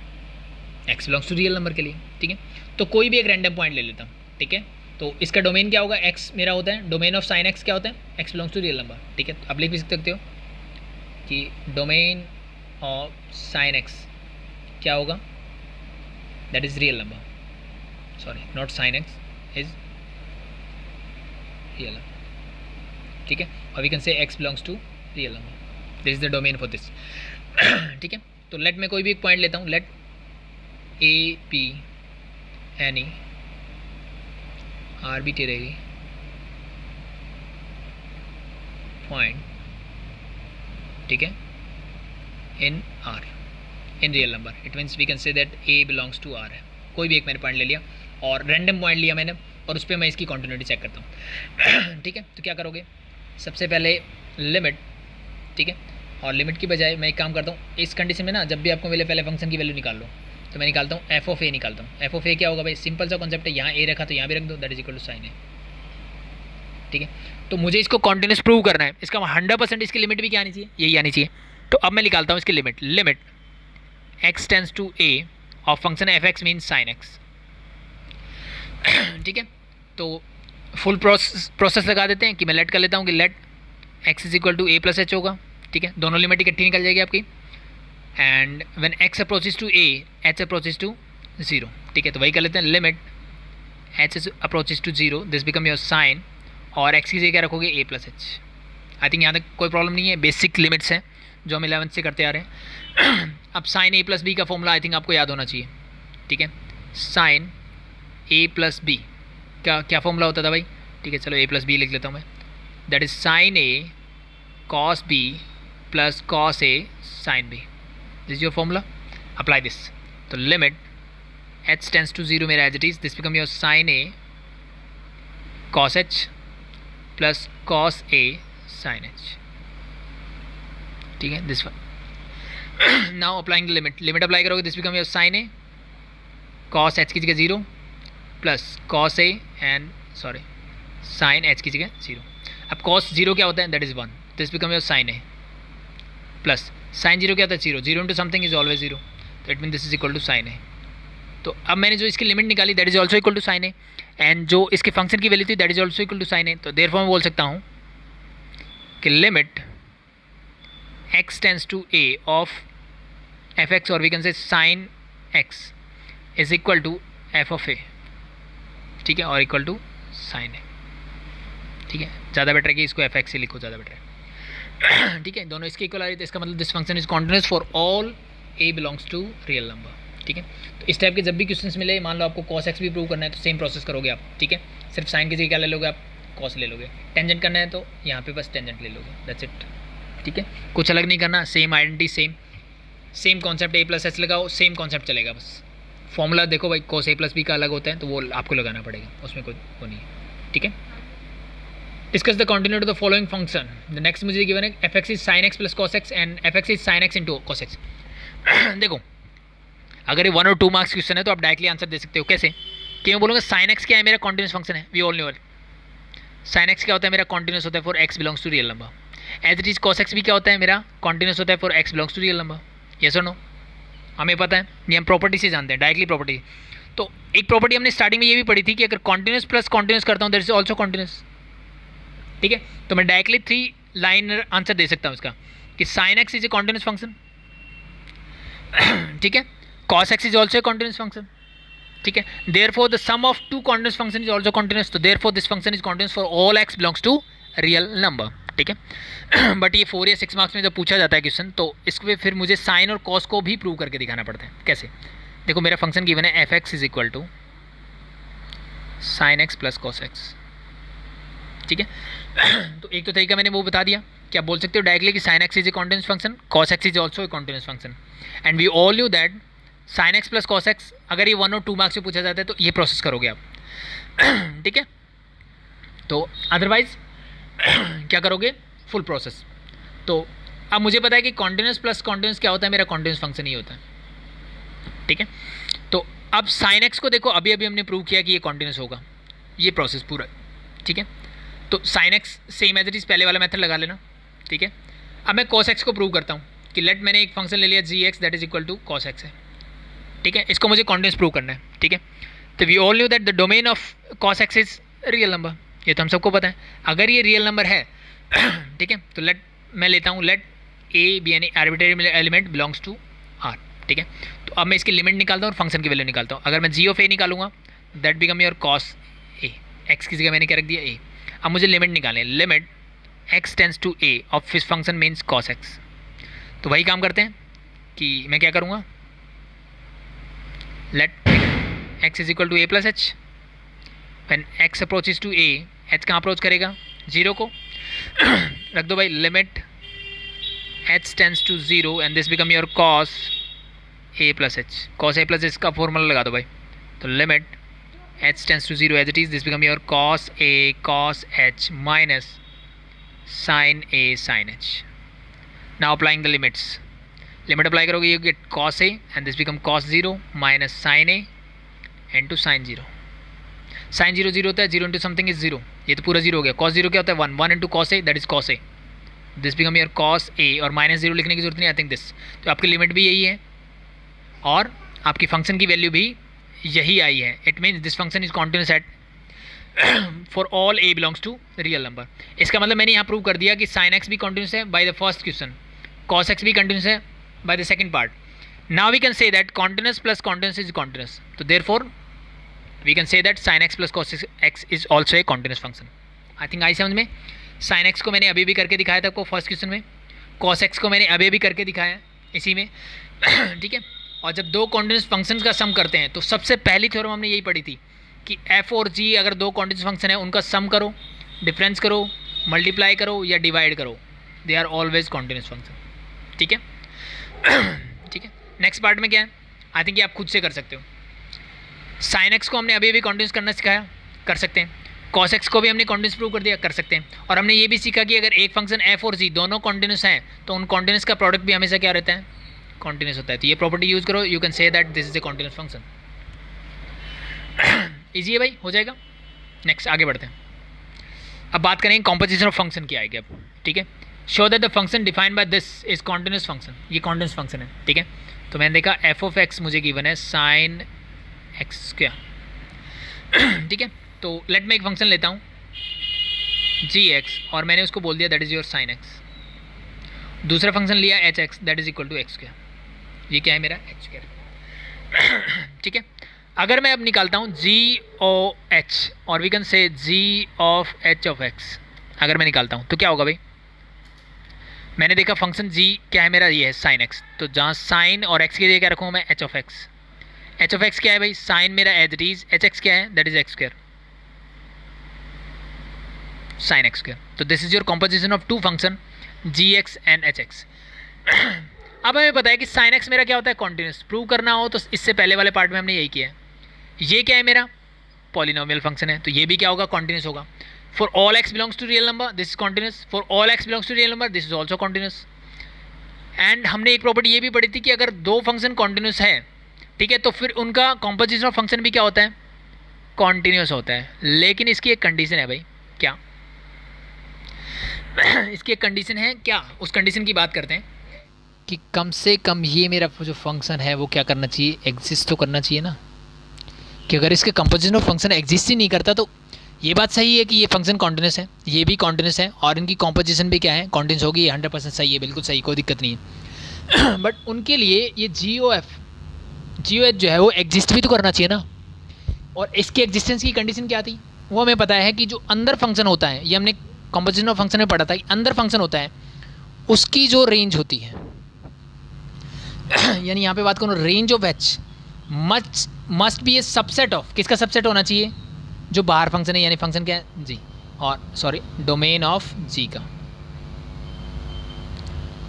x belongs to real number के लिए, ठीक है। तो कोई भी एक रैंडम पॉइंट ले लेता हूँ, ठीक है। तो इसका डोमेन क्या होगा, एक्स मेरा होता है, डोमेन ऑफ साइन एक्स क्या होता है, x belongs to real number, ठीक है। अब लिख भी सकते हो कि डोमेन ऑफ साइन एक्स क्या होगा, that is real number, sorry not sine x is real number, ठीक है। और we can say x belongs to real number, this is the domain for this, ठीक है। तो लेट मैं कोई भी एक पॉइंट लेता हूँ, let a p any arbitrary point, ठीक है, in R in real number, it means we can say that A belongs to R है। कोई भी एक मैंने पॉइंट ले लिया और रैंडम पॉइंट लिया मैंने और उस पर मैं इसकी कॉन्टिन्यूटी चेक करता हूँ, ठीक है। तो क्या करोगे, सबसे पहले लिमिट, ठीक है। और लिमिट की बजाय मैं एक काम करता हूँ, इस कंडीशन में ना जब भी आपको मिले पहले फंक्शन की वैल्यू निकाल लो, तो मैं निकालता हूँ एफ ऑफ ए निकालता हूँ। एफ ऑफ ए क्या होगा भाई, सिंपल सा कॉन्सेप्ट है, यहाँ ए रखा तो यहाँ भी रख दो, that is equal to sine a, ठीक है। तो मुझे इसको कॉन्टिन्यूस प्रूव करना है, इसका 100% इसकी लिमिट भी क्या आनी चाहिए, यही आनी चाहिए। तो अब मैं निकालता हूँ इसकी limit, limit x tends to a of function f x mean sine x, ठीक है। तो फुल प्रोसेस लगा देते हैं कि मैं लेट कर लेता हूँ कि let x is equal to a plus h होगा, ठीक है। दोनों लिमिट इकट्ठी निकल जाएगी आपकी, and when x approaches to a h approaches to 0, ठीक है। तो वही कर लेते हैं, limit h approaches to 0 this become your sine, और x की जगह क्या रखोगे a plus h. I think यहाँ तक कोई प्रॉब्लम नहीं है, बेसिक लिमिट्स हैं जो हम 11th से करते आ रहे हैं। अब साइन a प्लस बी का फॉर्मूला आई थिंक आपको याद होना चाहिए, ठीक है। साइन a प्लस बी क्या क्या फॉर्मूला होता था भाई, ठीक है। चलो a प्लस बी लिख लेता हूँ मैं, that is sine a cos b plus cos a sine b, this is your formula, apply this. तो लिमिट h टेंस टू 0 मेरा as it is, this become your sine a cos h plus cos a sin h, ठीक है। This one now applying limit, limit apply करोगे, this become your sine a cos h की जगह 0 plus cos a and sorry sine h की जगह 0। अब cos 0 क्या होता है, that is 1, this become your sine a plus sine 0 क्या होता है, 0, 0 इंटू समथिंग इज ऑलवेज 0, तो it mean this is equal to sine a. तो अब मैंने जो इसकी लिमिट निकाली that is also equal to sine a, and जो इसके फंक्शन की वैल्यू थी that is also equal to sine a. तो देयरफॉर मैं बोल सकता हूँ कि limit x tends to a of f x, और we can say sine x is equal to f of a, ठीक है, और इक्वल टू साइन ए, ठीक है। ज़्यादा बेटर है कि इसको एफ एक्स से लिखो, ज़्यादा बेटर है, ठीक है। दोनों इसके इक्वल आ रही है, तो इसका मतलब this function is continuous for all a belongs to real number, ठीक है। तो इस टाइप के जब भी क्वेश्चंस मिले, मान लो आपको cos x भी प्रूव करना है तो सेम प्रोसेस करोगे आप, ठीक है। सिर्फ साइन की जगह क्या ले लोगे आप, cos ले लोगे। टेंजेंट करना है तो यहाँ पे बस टेंजेंट ले लोगे, दैट्स इट, ठीक है। कुछ अलग नहीं करना, सेम आइडेंटिटी, सेम कॉन्सेप्ट, ए प्लस एच लगाओ, सेम कॉन्सेप्ट चलेगा। बस फॉर्मूला देखो भाई, cos a प्लस बी का अलग होता है तो वो आपको लगाना पड़ेगा, उसमें कोई वो नहीं है, ठीक है। Discuss the continuity of the following function, the next मुझे गिवन है f x is sine x plus cos x and F x is sine x into cos x. देखो अगर ये 1 और 2 मार्क्स क्वेश्चन है तो आप डायरेक्टली आंसर दे सकते हो, कैसे कि मैं बोलूँगा साइन एक्स क्या है, मेरा कॉन्टिन्यूस फंक्शन है, we all know sine x क्या होता है, मेरा कॉन्टिन्यूस होता है for x belongs to real number. As it is cos x भी क्या होता है, मेरा कॉन्टिन्यूस होता है for x belongs to real number, yes और नो, हमें पता है, ये हम प्रॉपर्टी से जानते हैं, डायरेक्टली प्रॉपर्टी। तो एक प्रॉपर्टी हमने स्टार्टिंग में ये भी पढ़ी थी कि अगर कॉन्टिन्यूस प्लस कॉन्टिन्यूस करता हूँ दैट इज ऑल्सो कॉन्टिन्यूस, ठीक है। तो मैं डायरेक्टली 3 लाइन आंसर दे सकता हूँ इसका कि sine x is a continuous function, ठीक है, cos x is also a continuous function, ठीक है। therefore the sum of 2 continuous function is also continuous, तो therefore this function is continuous for all x belongs to real number, ठीक है। बट ये 4 या 6 मार्क्स में जब पूछा जाता है क्वेश्चन तो इसमें फिर मुझे साइन और कॉस को भी प्रूव करके दिखाना पड़ता है। कैसे, देखो मेरा फंक्शन गिवन है f x is equal to sine x plus cos x, ठीक है। तो एक तो तरीका मैंने वो बता दिया कि आप बोल सकते हो डायरेक्टली कि sine x is a continuous function, cos x is also a continuous function, and we all knew that sine x plus cos x अगर ये 1 और 2 मार्क्स से पूछा जाता है तो ये प्रोसेस करोगे आप, ठीक है। तो अदरवाइज क्या करोगे, फुल प्रोसेस। तो अब मुझे पता है कि कॉन्टिन्यूस प्लस कॉन्टिन्यूस क्या होता है, मेरा कॉन्टिन्यूस फंक्शन ही होता है, ठीक है। तो अब साइन एक्स को देखो, अभी अभी हमने प्रूव किया कि ये कॉन्टिन्यूस होगा, ये प्रोसेस पूरा, ठीक है। तो sine x same as it is पहले वाला मेथड लगा लेना, ठीक है। अब मैं कॉस एक्स को प्रूव करता हूँ कि लेट मैंने एक फंक्शन ले लिया g x that is equal to cos x है, ठीक है, इसको मुझे कॉन्टिन्यूस प्रूव करना है, ठीक है। तो we all knew that the domain of cos x is real number, ये तो हम सबको पता है। अगर ये रियल नंबर है ठीक है, तो मैं लेता हूँ let a be an arbitrary element belongs to R, ठीक है। तो अब मैं इसकी लिमिट निकालता हूँ और फंक्शन की वैल्यू निकालता हूँ। अगर मैं जी ऑफ ए निकालूंगा that become your cos A, x की जगह मैंने क्या रख दिया ए। अब मुझे लिमिट निकालनी है, limit x tends to a of this function means cos x. तो वही काम करते हैं कि मैं क्या करूँगा, let x is equal to a plus h, when x approaches to a, h कहाँ अप्रोच करेगा, जीरो को रख दो भाई, limit h tends to zero and this become your cos a plus h. Cos a plus h का फॉर्मूला लगा दो भाई, तो limit h tends to zero as it is, this become your cos a cos h minus sine a sine h. Now applying the limits, limit apply करोगे you get cos a and this become cos zero minus sine a into sine zero. Sine zero zero होता है, zero into something is zero, ये तो पूरा जीरो हो गया। कॉस जीरो क्या होता है, one, one into cos a that is cos a, this become your cos a, और माइनस जीरो लिखने की जरूरत नहीं, आई थिंक दिस। तो आपकी लिमिट भी यही है और आपकी फंक्शन की वैल्यू भी यही आई है। It means this function is continuous at for all a belongs to real number. इसका मतलब मैंने यहाँ प्रूव कर दिया कि साइन एक्स भी कॉन्टिन्यूस है by the first question, cos x भी कॉन्टिन्यूस है by the second part. Now we can say that continuous plus continuous is continuous, तो therefore we can say that sine x plus cos x is also a continuous function. I think I समझ में। साइन एक्स को मैंने अभी भी करके दिखाया था आपको फर्स्ट क्वेश्चन में, कॉस एक्स को मैंने अभी भी करके दिखाया इसी में ठीक है। और जब दो कॉन्टिन्यूस फंक्शंस का सम करते हैं तो सबसे पहली थ्योरम हमने यही पढ़ी थी कि एफ और जी अगर दो कॉन्टिन्यूस फंक्शन है उनका सम करो, डिफरेंस करो, मल्टीप्लाई करो या डिवाइड करो, they are always continuous function, ठीक है ठीक है। नेक्स्ट पार्ट में क्या है, आई थिंक ये आप खुद से कर सकते हो। साइन एक्स को हमने अभी भी कॉन्टिन्यूस करना सिखाया, कर सकते हैं। कॉस एक्स को भी हमने कॉन्टिन्यूस प्रूव कर दिया, कर सकते हैं। और हमने ये भी सीखा कि अगर एक फंक्शन एफ और जी दोनों कॉन्टिन्यूस हैं तो उन कॉन्टिन्यूस का प्रोडक्ट भी हमेशा क्या रहता है, कॉन्टिन्यूस होता है। तो ये प्रॉपर्टी यूज करो, you can say that this is a continuous function. Easy है भाई, हो जाएगा। नेक्स्ट आगे बढ़ते हैं। अब बात करेंगे कॉम्पोजिशन ऑफ फंक्शन की आएगी अब, ठीक है। Show that the function defined by this is continuous function, ये कॉन्टिन्यूस फंक्शन है, ठीक है। तो मैंने देखा एफ ऑफ एक्स मुझे गिवन है साइन एक्स क्या ठीक है। तो लेट मैं एक फंक्शन लेता हूँ जी एक्स और मैंने उसको बोल दिया that is your sine x. दूसरा फंक्शन लिया h x that is equal to x square, ये क्या है मेरा एच स्क्वायर ठीक है। अगर मैं अब निकालता हूँ जी ओ एच और we can say g of h of x, अगर मैं निकालता हूँ तो क्या होगा भाई, मैंने देखा फंक्शन जी क्या है मेरा, ये है साइन एक्स। तो जहाँ साइन और एक्स की जगह क्या रखूँ मैं, h of x. H of x क्या है भाई, साइन मेरा as it is, h x क्या है that is x square, sine x square. तो this is your composition of two function g x and h x. अब हमें पता है कि साइन एक्स मेरा क्या होता है, कॉन्टिन्यूस। प्रूव करना हो तो इससे पहले वाले पार्ट में हमने यही किया है। ये क्या है मेरा, पॉलिनोमियल फंक्शन है, तो ये भी क्या होगा, कॉन्टिन्यूस होगा। For all x belongs to real number this is continuous, for all x belongs to real number this is also continuous. And हमने एक प्रॉपर्टी ये भी पढ़ी थी कि अगर दो फंक्शन कॉन्टिन्यूस है, ठीक है, तो फिर उनका कॉम्पोजिशन ऑफ फंक्शन भी क्या होता है, कॉन्टिन्यूस होता है। लेकिन इसकी एक कंडीशन है भाई, क्या इसकी एक कंडीशन है, क्या उस कंडीशन की बात करते हैं कि कम से कम ये मेरा जो फंक्शन है वो क्या करना चाहिए, एग्जिस्ट तो करना चाहिए ना। कि अगर इसके कंपोजिशन ऑफ फंक्शन एग्जिस्ट ही नहीं करता तो ये बात सही है कि ये फंक्शन कॉन्टिन्यूस है, ये भी कॉन्टिन्यूस है और इनकी कॉम्पोजिशन भी क्या है, कॉन्टिन्यूस होगी। ये 100% सही है, बिल्कुल सही, कोई दिक्कत नहीं है। बट उनके लिए ये जी ओ एच जो है वो एग्जिस्ट भी तो करना चाहिए ना। और इसके एग्जिस्टेंस की कंडीशन क्या थी, वो हमें पता है कि जो अंदर फंक्शन होता है, ये हमने कॉम्पोजिशन ऑफ फंक्शन में पढ़ा था कि अंदर फंक्शन होता है उसकी जो रेंज होती है यानी यहाँ पे बात करूँ, range of H must be A subset of, किसका सबसेट होना चाहिए, जो बाहर फंक्शन है, यानी फंक्शन क्या है जी, और सॉरी डोमेन ऑफ जी का,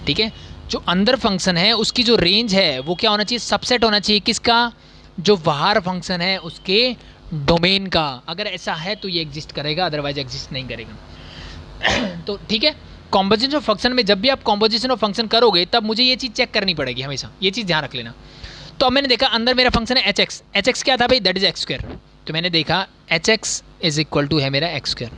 ठीक है। जो अंदर फंक्शन है उसकी जो रेंज है वो क्या होना चाहिए, सबसेट होना चाहिए, किसका, जो बाहर फंक्शन है उसके डोमेन का। अगर ऐसा है तो ये एग्जिस्ट करेगा, अदरवाइज एग्जिस्ट नहीं करेगा। तो ठीक है, कॉम्पोजिशन ऑफ फंक्शन में जब भी आप कॉम्पोजिशन ऑफ फंक्शन करोगे तब मुझे ये चीज़ चेक करनी पड़ेगी हमेशा, ये चीज़ ध्यान रख लेना। तो अब मैंने देखा अंदर मेरा फंक्शन है एच एक्स, एच एक्स क्या था भाई, दैट इज एक्स स्क्वायर। तो मैंने देखा h x is equal to है मेरा एक्स स्क्वायर।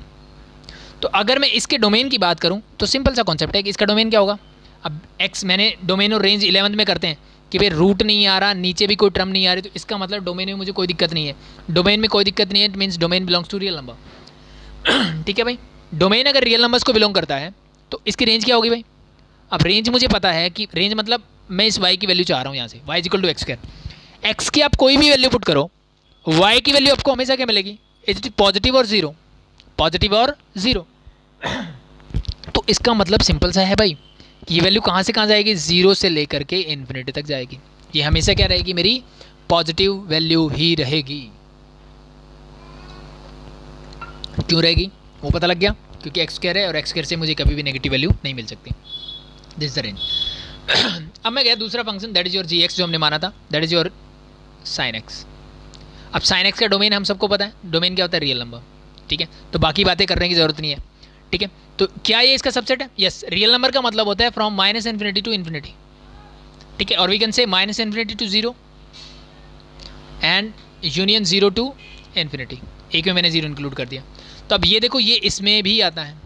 तो अगर मैं इसके डोमेन की बात करूँ तो सिंपल सा कॉन्सेप्ट है कि इसका डोमेन क्या होगा। अब एक्स मैंने डोमेन और रेंज 11th में करते हैं, कि भाई रूट नहीं आ रहा, नीचे भी कोई टर्म नहीं आ रही, तो इसका मतलब डोमेन में मुझे कोई दिक्कत नहीं है। डोमेन में कोई दिक्कत नहीं है, it means domain belongs to real number. ठीक है भाई, डोमेन अगर रियल नंबर्स को बिलोंग करता है तो इसकी रेंज क्या होगी भाई? अब रेंज मुझे पता है कि रेंज मतलब मैं इस y की वैल्यू चाह रहा हूँ यहाँ से, y equal to x square. X की आप कोई भी वैल्यू पुट करो, y की वैल्यू आपको हमेशा क्या मिलेगी? इट पॉजिटिव और ज़ीरो, पॉजिटिव और ज़ीरो। तो इसका मतलब सिंपल सा है भाई कि ये वैल्यू कहाँ से कहाँ जाएगी? ज़ीरो से लेकर के इन्फिनिटी तक जाएगी। ये हमेशा क्या रहेगी? मेरी पॉजिटिव वैल्यू ही रहेगी। क्यों रहेगी वो पता लग गया, क्योंकि एक्स स्क्वायर है और एक्स स्क्वायर से मुझे कभी भी नेगेटिव वैल्यू नहीं मिल सकती। This the range. अब मैं गया दूसरा function, that is your g x, जो हमने माना था, that is your sine x. अब साइन एक्स का डोमेन हम सबको पता है, डोमेन क्या होता है? Real number. ठीक है, तो बाकी बातें करने की जरूरत नहीं है। ठीक है, तो क्या ये इसका सबसेट है? यस, रियल नंबर का मतलब होता है from minus infinity to infinity. ठीक है, और we can say minus infinity to zero and union zero to infinity. एक में मैंने जीरो इंक्लूड कर दिया। तो अब ये देखो, ये इसमें भी आता है।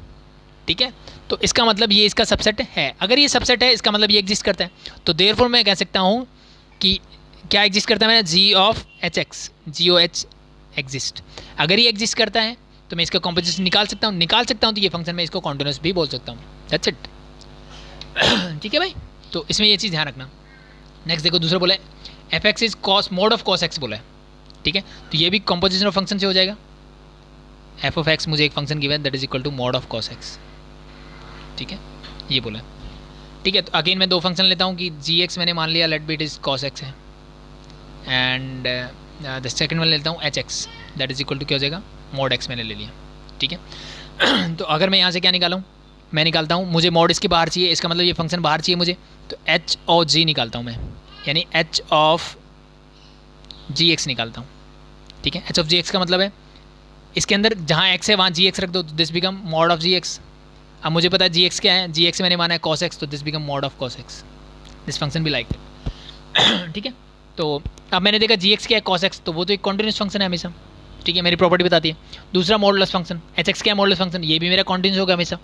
ठीक है, तो इसका मतलब ये इसका सबसेट है। अगर ये सबसेट है इसका मतलब ये एग्जिस्ट करता है। तो देयरफॉर मैं कह सकता हूँ कि क्या एग्जिस्ट करता है? मेरा g of h x, g o h exist. अगर ये एग्जिस्ट करता है तो मैं इसका कॉम्पोजिशन निकाल सकता हूँ, तो ये फंक्शन मैं इसको कॉन्टिन्यूस भी बोल सकता हूँ। That's it. ठीक है भाई, तो इसमें ये चीज़ ध्यान रखना। नेक्स्ट देखो, दूसरा बोला है f x is cos mode of cos x बोला है। ठीक है, तो ये भी कॉम्पोजिशन ऑफ फंक्शन से हो जाएगा। एफ ऑफ एक्स मुझे एक फंक्शन गिवन है that is equal to mod of cos x. ठीक है, ये बोला है। ठीक है, तो अगेन मैं दो फंक्शन लेता हूँ कि जी एक्स मैंने मान लिया let B it is cos x है, एंड द सेकंड वन लेता हूँ h x that is equal to क्या हो जाएगा? मॉड एक्स मैंने ले लिया। ठीक है, तो अगर मैं यहाँ से क्या निकालूँ? मैं निकालता हूँ, मुझे मॉड इसके बाहर चाहिए, इसका मतलब ये फंक्शन बाहर चाहिए मुझे, तो एच और जी निकालता हूँ मैं, यानी एच ऑफ जी एक्स निकालता हूँ। ठीक है, एच ऑफ जी एक्स का मतलब है इसके अंदर जहाँ एक्स है वहाँ जी एक्स रख दो, तो this become mod of g x. अब मुझे पता है जी एक्स क्या है, जी एक्स मैंने माना है कॉस एक्स, तो this become mod of cos x. This function भी लाइक इट। ठीक है, तो अब मैंने देखा जी एक्स क्या है, कॉस एक्स, तो वो तो एक कॉन्टिन्यूस फंक्शन है हमेशा। ठीक है, मेरी प्रॉपर्टी बताती है। दूसरा मॉडुलस फंक्शन एच एक्स क्या है? मॉडुलस फंक्शन, ये भी मेरा कॉन्टिन्यूस होगा हमेशा।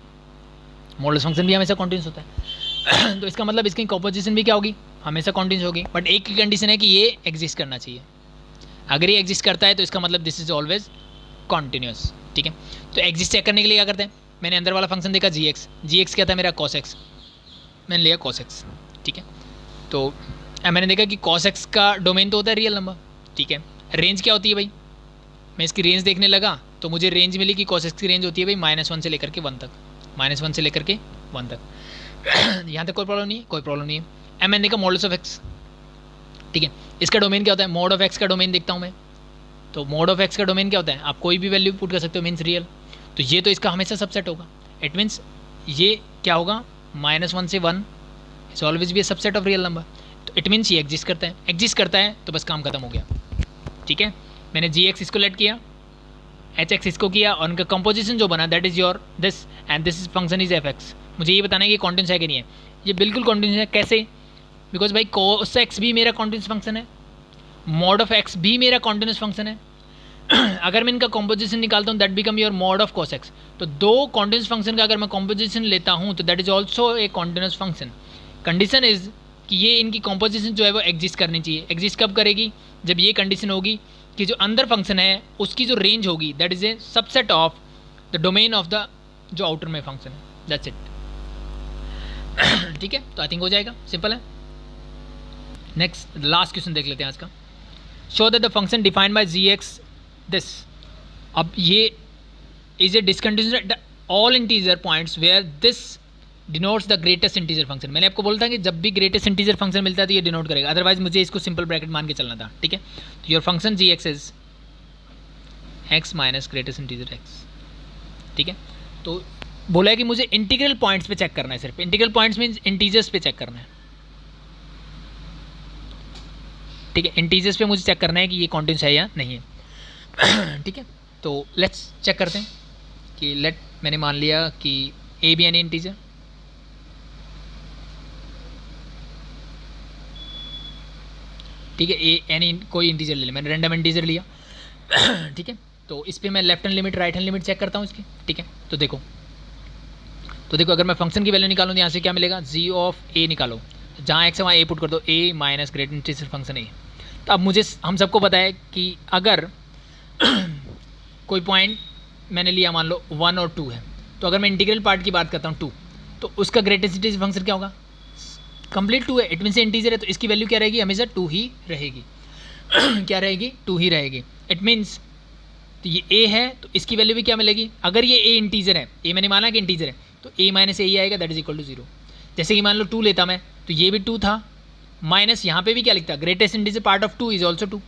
मॉडुलस फंक्शन भी हमेशा कॉन्टिन्यूस होता है। तो इसका मतलब इसकी कॉम्पोजिशन भी क्या होगी? हमेशा कॉन्टिन्यूस होगी। बट एक ही कंडीशन है कि ये एग्जिस्ट करना चाहिए। अगर ये एग्जिस्ट करता है तो इसका मतलब दिस इज ऑलवेज कॉन्टिन्यूस। ठीक है, तो एग्जिस्ट चेक करने के लिए क्या करते हैं? मैंने अंदर वाला फंक्शन देखा जी एक्स क्या था मेरा? कॉस एक्स, मैंने लिया कॉस एक्स। ठीक है, तो मैंने देखा कि कॉस एक्स का डोमेन तो होता है रियल नंबर। ठीक है, रेंज क्या होती है भाई? मैं इसकी रेंज देखने लगा तो मुझे रेंज मिली कि कॉस एक्स की रेंज होती है भाई -1 से लेकर के 1 तक, -1 से लेकर के 1 तक। यहाँ तक कोई प्रॉब्लम नहीं है, कोई प्रॉब्लम नहीं है। मैंने देखा मॉडुलस ऑफ एक्स। ठीक है, इसका डोमेन क्या होता है? मॉड ऑफ एक्स का डोमेन देखता हूँ मैं, तो मॉड ऑफ एक्स का डोमेन क्या होता है? आप कोई भी वैल्यू पुट कर सकते हो, मीन्स रियल। तो ये तो इसका हमेशा सबसेट होगा। इट मीन्स ये क्या होगा? -1 से 1 is always be A subset of real number. तो इट मीन्स ये एग्जिस्ट करता है। एग्जिस्ट करता है तो बस काम खत्म हो गया। ठीक है, मैंने जी एक्स इसको लेट किया, एच एक्स इसको किया, और उनका कंपोजिशन जो बना that is your this, and this is function is F x. मुझे ये बताना है कि कॉन्टिन्यूस है कि नहीं है। ये बिल्कुल कॉन्टिन्यूस है। कैसे? बिकॉज भाई कॉस एक्स भी मेरा कॉन्टिन्यूस फंक्शन है, मॉड ऑफ एक्स भी मेरा कॉन्टिन्यूस फंक्शन है। अगर मैं इनका कॉम्पोजिशन निकालता हूँ that become your mod of cos x. तो दो कॉन्टिन्यूस फंक्शन का अगर मैं कॉम्पोजिशन लेता हूँ तो that is also a continuous function. Condition is कि ये इनकी कॉम्पोजिशन जो है वो एग्जिस्ट करनी चाहिए। एग्जिस्ट कब करेगी? जब ये कंडीशन होगी कि जो अंदर फंक्शन है उसकी जो रेंज होगी that is A subset of the domain of the जो आउटर में फंक्शन है। That's it. ठीक है, तो आई थिंक हो जाएगा, सिंपल है। नेक्स्ट लास्ट क्वेश्चन देख लेते हैं आज का। Show that the function defined by g x this. अब ये is a discontinuous at all integer points where this denotes the greatest integer function. मैंने आपको बोला था कि जब भी ग्रेटेस्ट इंटीजर फंक्शन मिलता है तो ये डिनोट करेगा, अदरवाइज मुझे इसको सिंपल ब्रैकेट मान के चलना था। ठीक है, तो your function g x is x minus greatest integer x. ठीक है, तो बोला है कि मुझे इंटीग्रल पॉइंट्स पे चेक करना है, सिर्फ इंटीग्रल पॉइंट्स मीन्स इंटीजर्स पे चेक करना है। ठीक है, इंटीजर्स पे मुझे चेक करना है कि ये कॉन्टिन्यूस है या नहीं है। ठीक है, तो लेट्स चेक करते हैं कि लेट मैंने मान लिया कि ए बी एनी इंटीजर। ठीक है, ए एनी कोई इंटीजर ले लिया, मैंने रैंडम इंटीजर लिया। ठीक है, तो इस पर मैं left hand limit right hand limit check करता हूँ इसकी। ठीक है, तो देखो अगर मैं फंक्शन की वैल्यू निकालूँ तो यहाँ से क्या मिलेगा? जी ऑफ ए निकालो, जहाँ एक्स है वहाँ ए पुट कर दो, ए माइनस ग्रेटेस्ट इंटीजर फंक्शन ए। तो अब मुझे हम सबको पता है कि अगर कोई पॉइंट मैंने लिया मान लो 1 और 2 है, तो अगर मैं इंटीग्रल पार्ट की बात करता हूँ 2, तो उसका ग्रेटेस्ट इंटीजर फंक्शन क्या होगा? कंप्लीट 2 है, इट मीन से इंटीजर है, तो इसकी वैल्यू क्या रहेगी? हमेशा 2 ही रहेगी। क्या रहेगी? 2 ही रहेगी। इट मीन्स तो ये ए है, तो इसकी वैल्यू भी क्या मिलेगी? अगर ये ए इंटीजर है, ए मैंने माना कि इंटीजर है, तो ए माइनस ए ही आएगा, दैट इज इक्वल टू 0। जैसे कि मान लो 2 लेता मैं, तो ये भी 2 था, माइनस यहाँ पे भी क्या लिखता? Greatest integer part of 2 is also 2।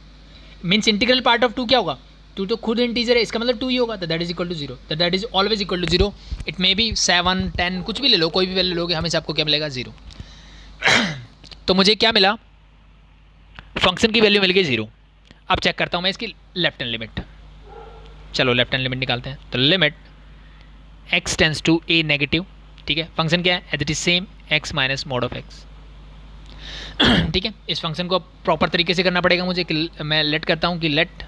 Means integral part of 2 क्या होगा? 2 तो खुद इंटीजर है, इसका मतलब 2 ही होगा, तो दैट इज इक्वल टू 0। तो that is always equal to 0। It may be 7, 10 कुछ भी ले लो, कोई भी वैल्यू लोगे, हमेशा आपको क्या मिलेगा? 0। तो मुझे क्या मिला? फंक्शन की वैल्यू मिल गई 0। अब चेक करता हूँ मैं इसकी लेफ्ट हैंड लिमिट। चलो लेफ्ट हैंड लिमिट निकालते हैं। तो limit x tends to a negative, ठीक है। फंक्शन क्या है? As it is same x minus mod of x, ठीक है। इस फंक्शन को प्रॉपर तरीके से करना पड़ेगा मुझे कि मैं लेट करता हूँ कि let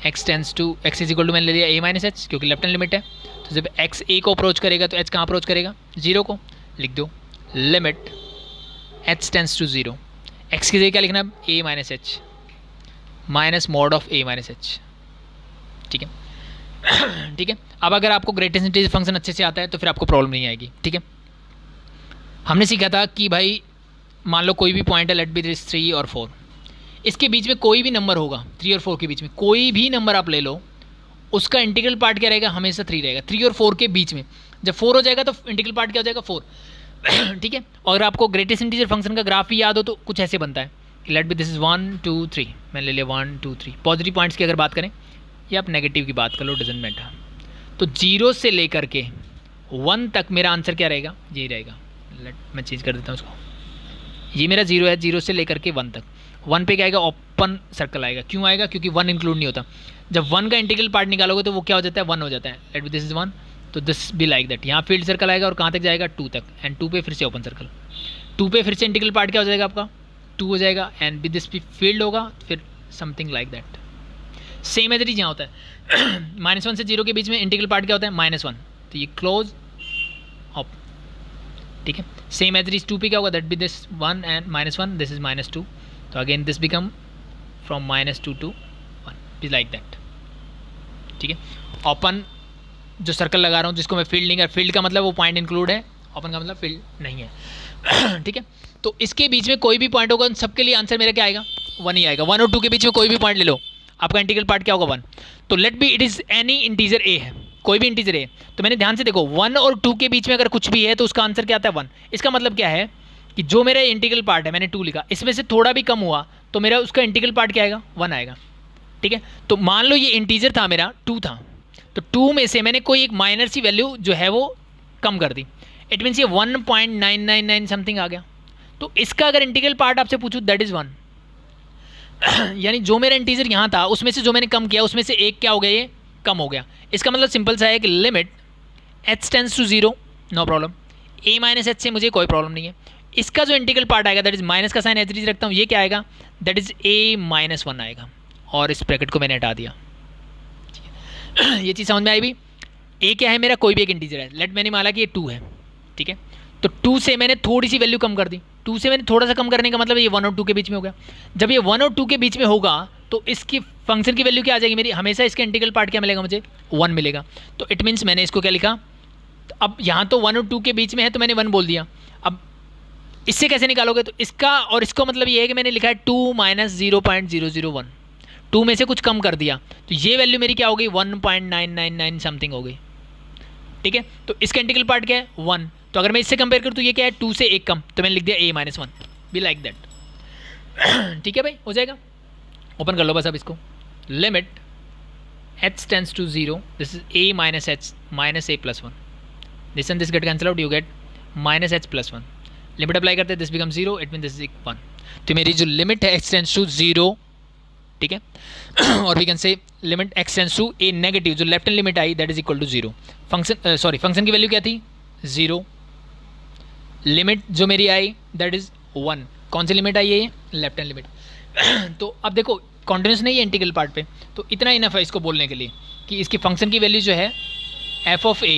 x tends to x is equal to, मैंने ले लिया a माइनस एच, क्योंकि लेफ्ट हैंड लिमिट है। तो जब x a को अप्रोच करेगा तो h कहाँ अप्रोच करेगा? 0 को। लिख दो limit h tends to 0, x की जगह क्या लिखना है? a minus h minus mod of a minus h, ठीक है। ठीक है। अब अगर आपको ग्रेटेस्ट इंटीजर फंक्शन अच्छे से आता है तो फिर आपको प्रॉब्लम नहीं आएगी, ठीक है। हमने सीखा था कि भाई मान लो कोई भी पॉइंट है, लेट बी दिस 3 और 4, इसके बीच में कोई भी नंबर होगा, 3 और 4 के बीच में कोई भी नंबर आप ले लो, उसका इंटीग्रल पार्ट क्या रहेगा? हमेशा 3 रहेगा। 3 और 4 के बीच में जब 4 हो जाएगा तो इंटीग्रल पार्ट क्या हो जाएगा? 4। ठीक है। और अगर आपको ग्रेटेस्ट इंटीजर फंक्शन का ग्राफ भी याद हो तो कुछ ऐसे बनता है, लेट बी दिस इज 1 2 3, मैंने ले लिया 1 2 3। पॉजिटिव पॉइंट्स की अगर बात करें या आप नेगेटिव की बात कर लो, डजंट मैटर। तो 0 से लेकर के 1 तक मेरा आंसर क्या रहेगा? यही रहेगा। लेट मैं चेंज कर देता हूँ उसको। ये मेरा 0 है, 0 से लेकर के 1 तक। 1 पे क्या आएगा? ओपन सर्कल आएगा। क्यों आएगा? क्योंकि 1 इंक्लूड नहीं होता। जब 1 का इंटीग्रल पार्ट निकालोगे तो वो क्या हो जाता है? 1 हो जाता है। लेट बी दिस इज 1, तो दिस बी लाइक दैट। यहाँ फील्ड सर्कल आएगा और कहाँ तक जाएगा? 2 तक। एंड 2 पे फिर से ओपन सर्कल। 2 पे फिर से इंटीग्रल पार्ट क्या हो जाएगा आपका? 2 हो जाएगा। एंड बी दिस फील्ड होगा, फिर something like that. Same as it is यहाँ होता है। -1 से 0 के बीच में इंटीग्रल पार्ट क्या होता है? -1, तो ये क्लोज अप, ठीक है। सेम एज इट इज 2 पे क्या होगा? That be this 1 and -1, this is -2, तो again this become from -2 to 1, be like that, ठीक है। ओपन जो सर्कल लगा रहा हूँ जिसको मैं फील्ड नहीं कर, फील्ड का मतलब वो पॉइंट इंक्लूड है, ओपन का मतलब फील्ड नहीं है। ठीक है। तो इसके बीच में कोई भी पॉइंट होगा, उन सबके लिए आंसर मेरा क्या आएगा? 1 ही आएगा। 1 और 2 के बीच में कोई भी पॉइंट ले लो, आपका इंटीग्रल पार्ट क्या होगा? 1। तो let B it is any integer a है, कोई भी इंटीजर ए। तो मैंने ध्यान से देखो 1 और 2 के बीच में अगर कुछ भी है तो उसका आंसर क्या आता है? 1। इसका मतलब क्या है कि जो मेरा इंटीग्रल पार्ट है, मैंने 2 लिखा, इसमें से थोड़ा भी कम हुआ तो मेरा उसका इंटीग्रल पार्ट क्या आएगा? 1 आएगा, ठीक है। तो मान लो ये इंटीजर था मेरा 2 था, तो 2 में से मैंने कोई एक माइनर सी वैल्यू जो है वो कम कर दी, इट मीन्स ये 1.999 समथिंग आ गया। तो इसका अगर इंटीग्रल पार्ट आपसे पूछूँ दैट इज़ 1। यानी जो मेरा इंटीजर यहाँ था उसमें से जो मैंने कम किया उसमें से एक क्या हो गया? ये कम हो गया। इसका मतलब सिंपल सा है कि limit h tends to 0, no problem, a minus h से मुझे कोई प्रॉब्लम नहीं है। इसका जो इंटीग्रल पार्ट आएगा दैट इज माइनस का साइन एच डी रखता हूँ, ये क्या आएगा? दैट इज a-1 आएगा, और इस ब्रैकेट को मैंने हटा दिया। ये चीज़ समझ में आई भी? a क्या है मेरा? कोई भी एक इंटीजर है। लेट मैंने माना कि ये 2 है, ठीक है। तो 2 से मैंने थोड़ी सी वैल्यू कम कर दी। 2 से मैंने थोड़ा सा कम करने का मतलब ये 1 और 2 के बीच में हो गया। जब ये 1 और 2 के बीच में होगा तो इसकी फंक्शन की वैल्यू क्या आ जाएगी मेरी? हमेशा इसका इंटीग्रल पार्ट क्या मिलेगा मुझे? 1 मिलेगा। तो इट मीन्स मैंने इसको क्या लिखा? तो अब यहाँ तो 1 और 2 के बीच में है तो मैंने 1 बोल दिया। अब इससे कैसे निकालोगे? तो इसका और इसको मतलब ये है कि मैंने लिखा है 2 - 0.001, 2 में से कुछ कम कर दिया, तो ये वैल्यू मेरी क्या हो गई? 1.999 समथिंग हो गई, ठीक है। तो इसका इंटीग्रल पार्ट क्या है? 1। तो अगर मैं इससे कंपेयर करूँ तो ये क्या है? 2 से 1 कम, तो मैंने लिख दिया a-1, बी लाइक दैट। ठीक है भाई, हो जाएगा। ओपन कर लो बस अब इसको। Limit h tends to 0, this is a minus h minus a plus 1, this and this get cancel out, you get minus h plus 1। Limit apply करते हैं, this become 0, it mean this is 1। तो मेरी जो लिमिट है h टेंस टू 0, ठीक है। और we can say limit x tends to a negative, जो लेफ्ट हैंड लिमिट आई that is equal to 0। Function function की वैल्यू क्या थी? 0। लिमिट जो मेरी आई दैट इज 1। कौन सी लिमिट आई है? ये लेफ्ट हैंड लिमिट। तो अब देखो कॉन्टिन्यूस नहीं है इंटीग्रल पार्ट पे, तो इतना इनफ है इसको बोलने के लिए कि इसकी फंक्शन की वैल्यू जो है f of a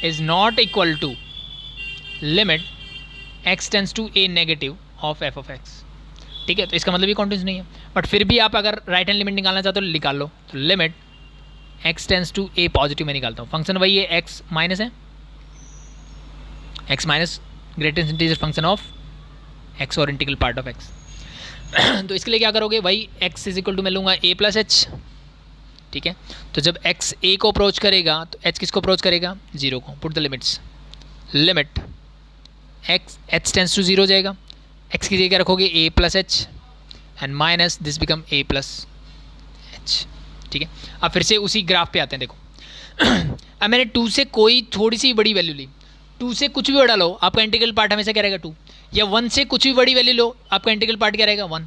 is not equal to limit x tends to a negative of f of x, ठीक है। तो इसका मतलब ये कॉन्टिन्यूस नहीं है, बट फिर भी आप अगर राइट हैंड लिमिट निकालना चाहते हो निकाल लो। तो limit x tends to a positive में निकालता हूँ, फंक्शन वही है, एक्स माइनस है, x minus greatest integer function of x और इंटीग्रल पार्ट ऑफ एक्स। तो इसके लिए क्या करोगे, वही एक्स इज इक्वल टू मैं लूँगा ए प्लस एच, ठीक है। तो जब एक्स ए को अप्रोच करेगा तो एच किसको अप्रोच करेगा, जीरो को। Put the limits, limit x h tends to zero हो जाएगा, एक्स की जगह क्या रखोगे a plus h and minus this become a plus h, ठीक है। अब फिर से उसी ग्राफ पे आते हैं, देखो अब मैंने 2 से कोई थोड़ी सी बड़ी वैल्यू ली, 2 से कुछ भी बड़ा लो आपका इंटीग्रल पार्ट हमेशा क्या रहेगा 2, या 1 से कुछ भी बड़ी वैल्यू लो आपका इंटीग्रल पार्ट क्या रहेगा 1।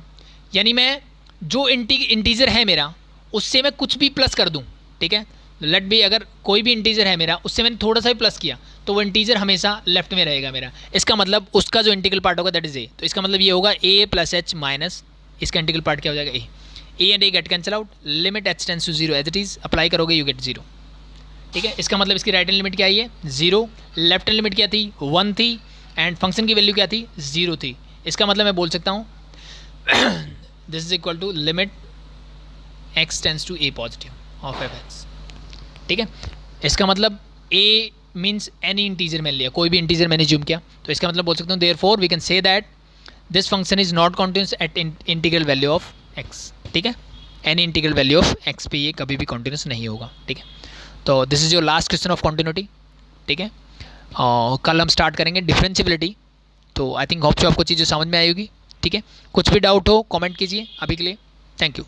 यानी मैं जो इंटीजर है मेरा उससे मैं कुछ भी प्लस कर दूं, ठीक है। लेट बी अगर कोई भी इंटीजर है मेरा उससे मैंने थोड़ा सा भी प्लस किया तो वो इंटीजर हमेशा लेफ्ट में रहेगा मेरा। इसका मतलब उसका जो इंटीग्रल पार्ट होगा दैट इज ए। तो इसका मतलब ये होगा ए प्लस एच माइनस इसका इंटीग्रल पार्ट क्या हो जाएगा a and a get cancel out, limit h tends to zero as it is, apply करोगे यू गेट जीरो, ठीक है। इसका मतलब इसकी राइट हैंड लिमिट क्या आई है जीरो, लेफ्ट हैंड लिमिट क्या थी 1 थी एंड फंक्शन की वैल्यू क्या थी 0 थी। इसका मतलब मैं बोल सकता हूँ this is equal to limit x tends to a positive of f x, ठीक है। इसका मतलब ए मीन्स एनी इंटीजर मैंने लिया, कोई भी इंटीजर मैंने ज्यूम किया, तो इसका मतलब बोल सकता हूँ therefore we can say that this function is not continuous at integral value of x, ठीक है। Any integral value of x पे ये कभी भी कॉन्टिन्यूस नहीं होगा, ठीक है। तो this is your last question of continuity, ठीक है। कल हम स्टार्ट करेंगे डिफरेंशिएबिलिटी। तो आई थिंक होप सो आपको चीज़ें समझ में आई होगी, ठीक है। कुछ भी डाउट हो कमेंट कीजिए, अभी के लिए थैंक यू।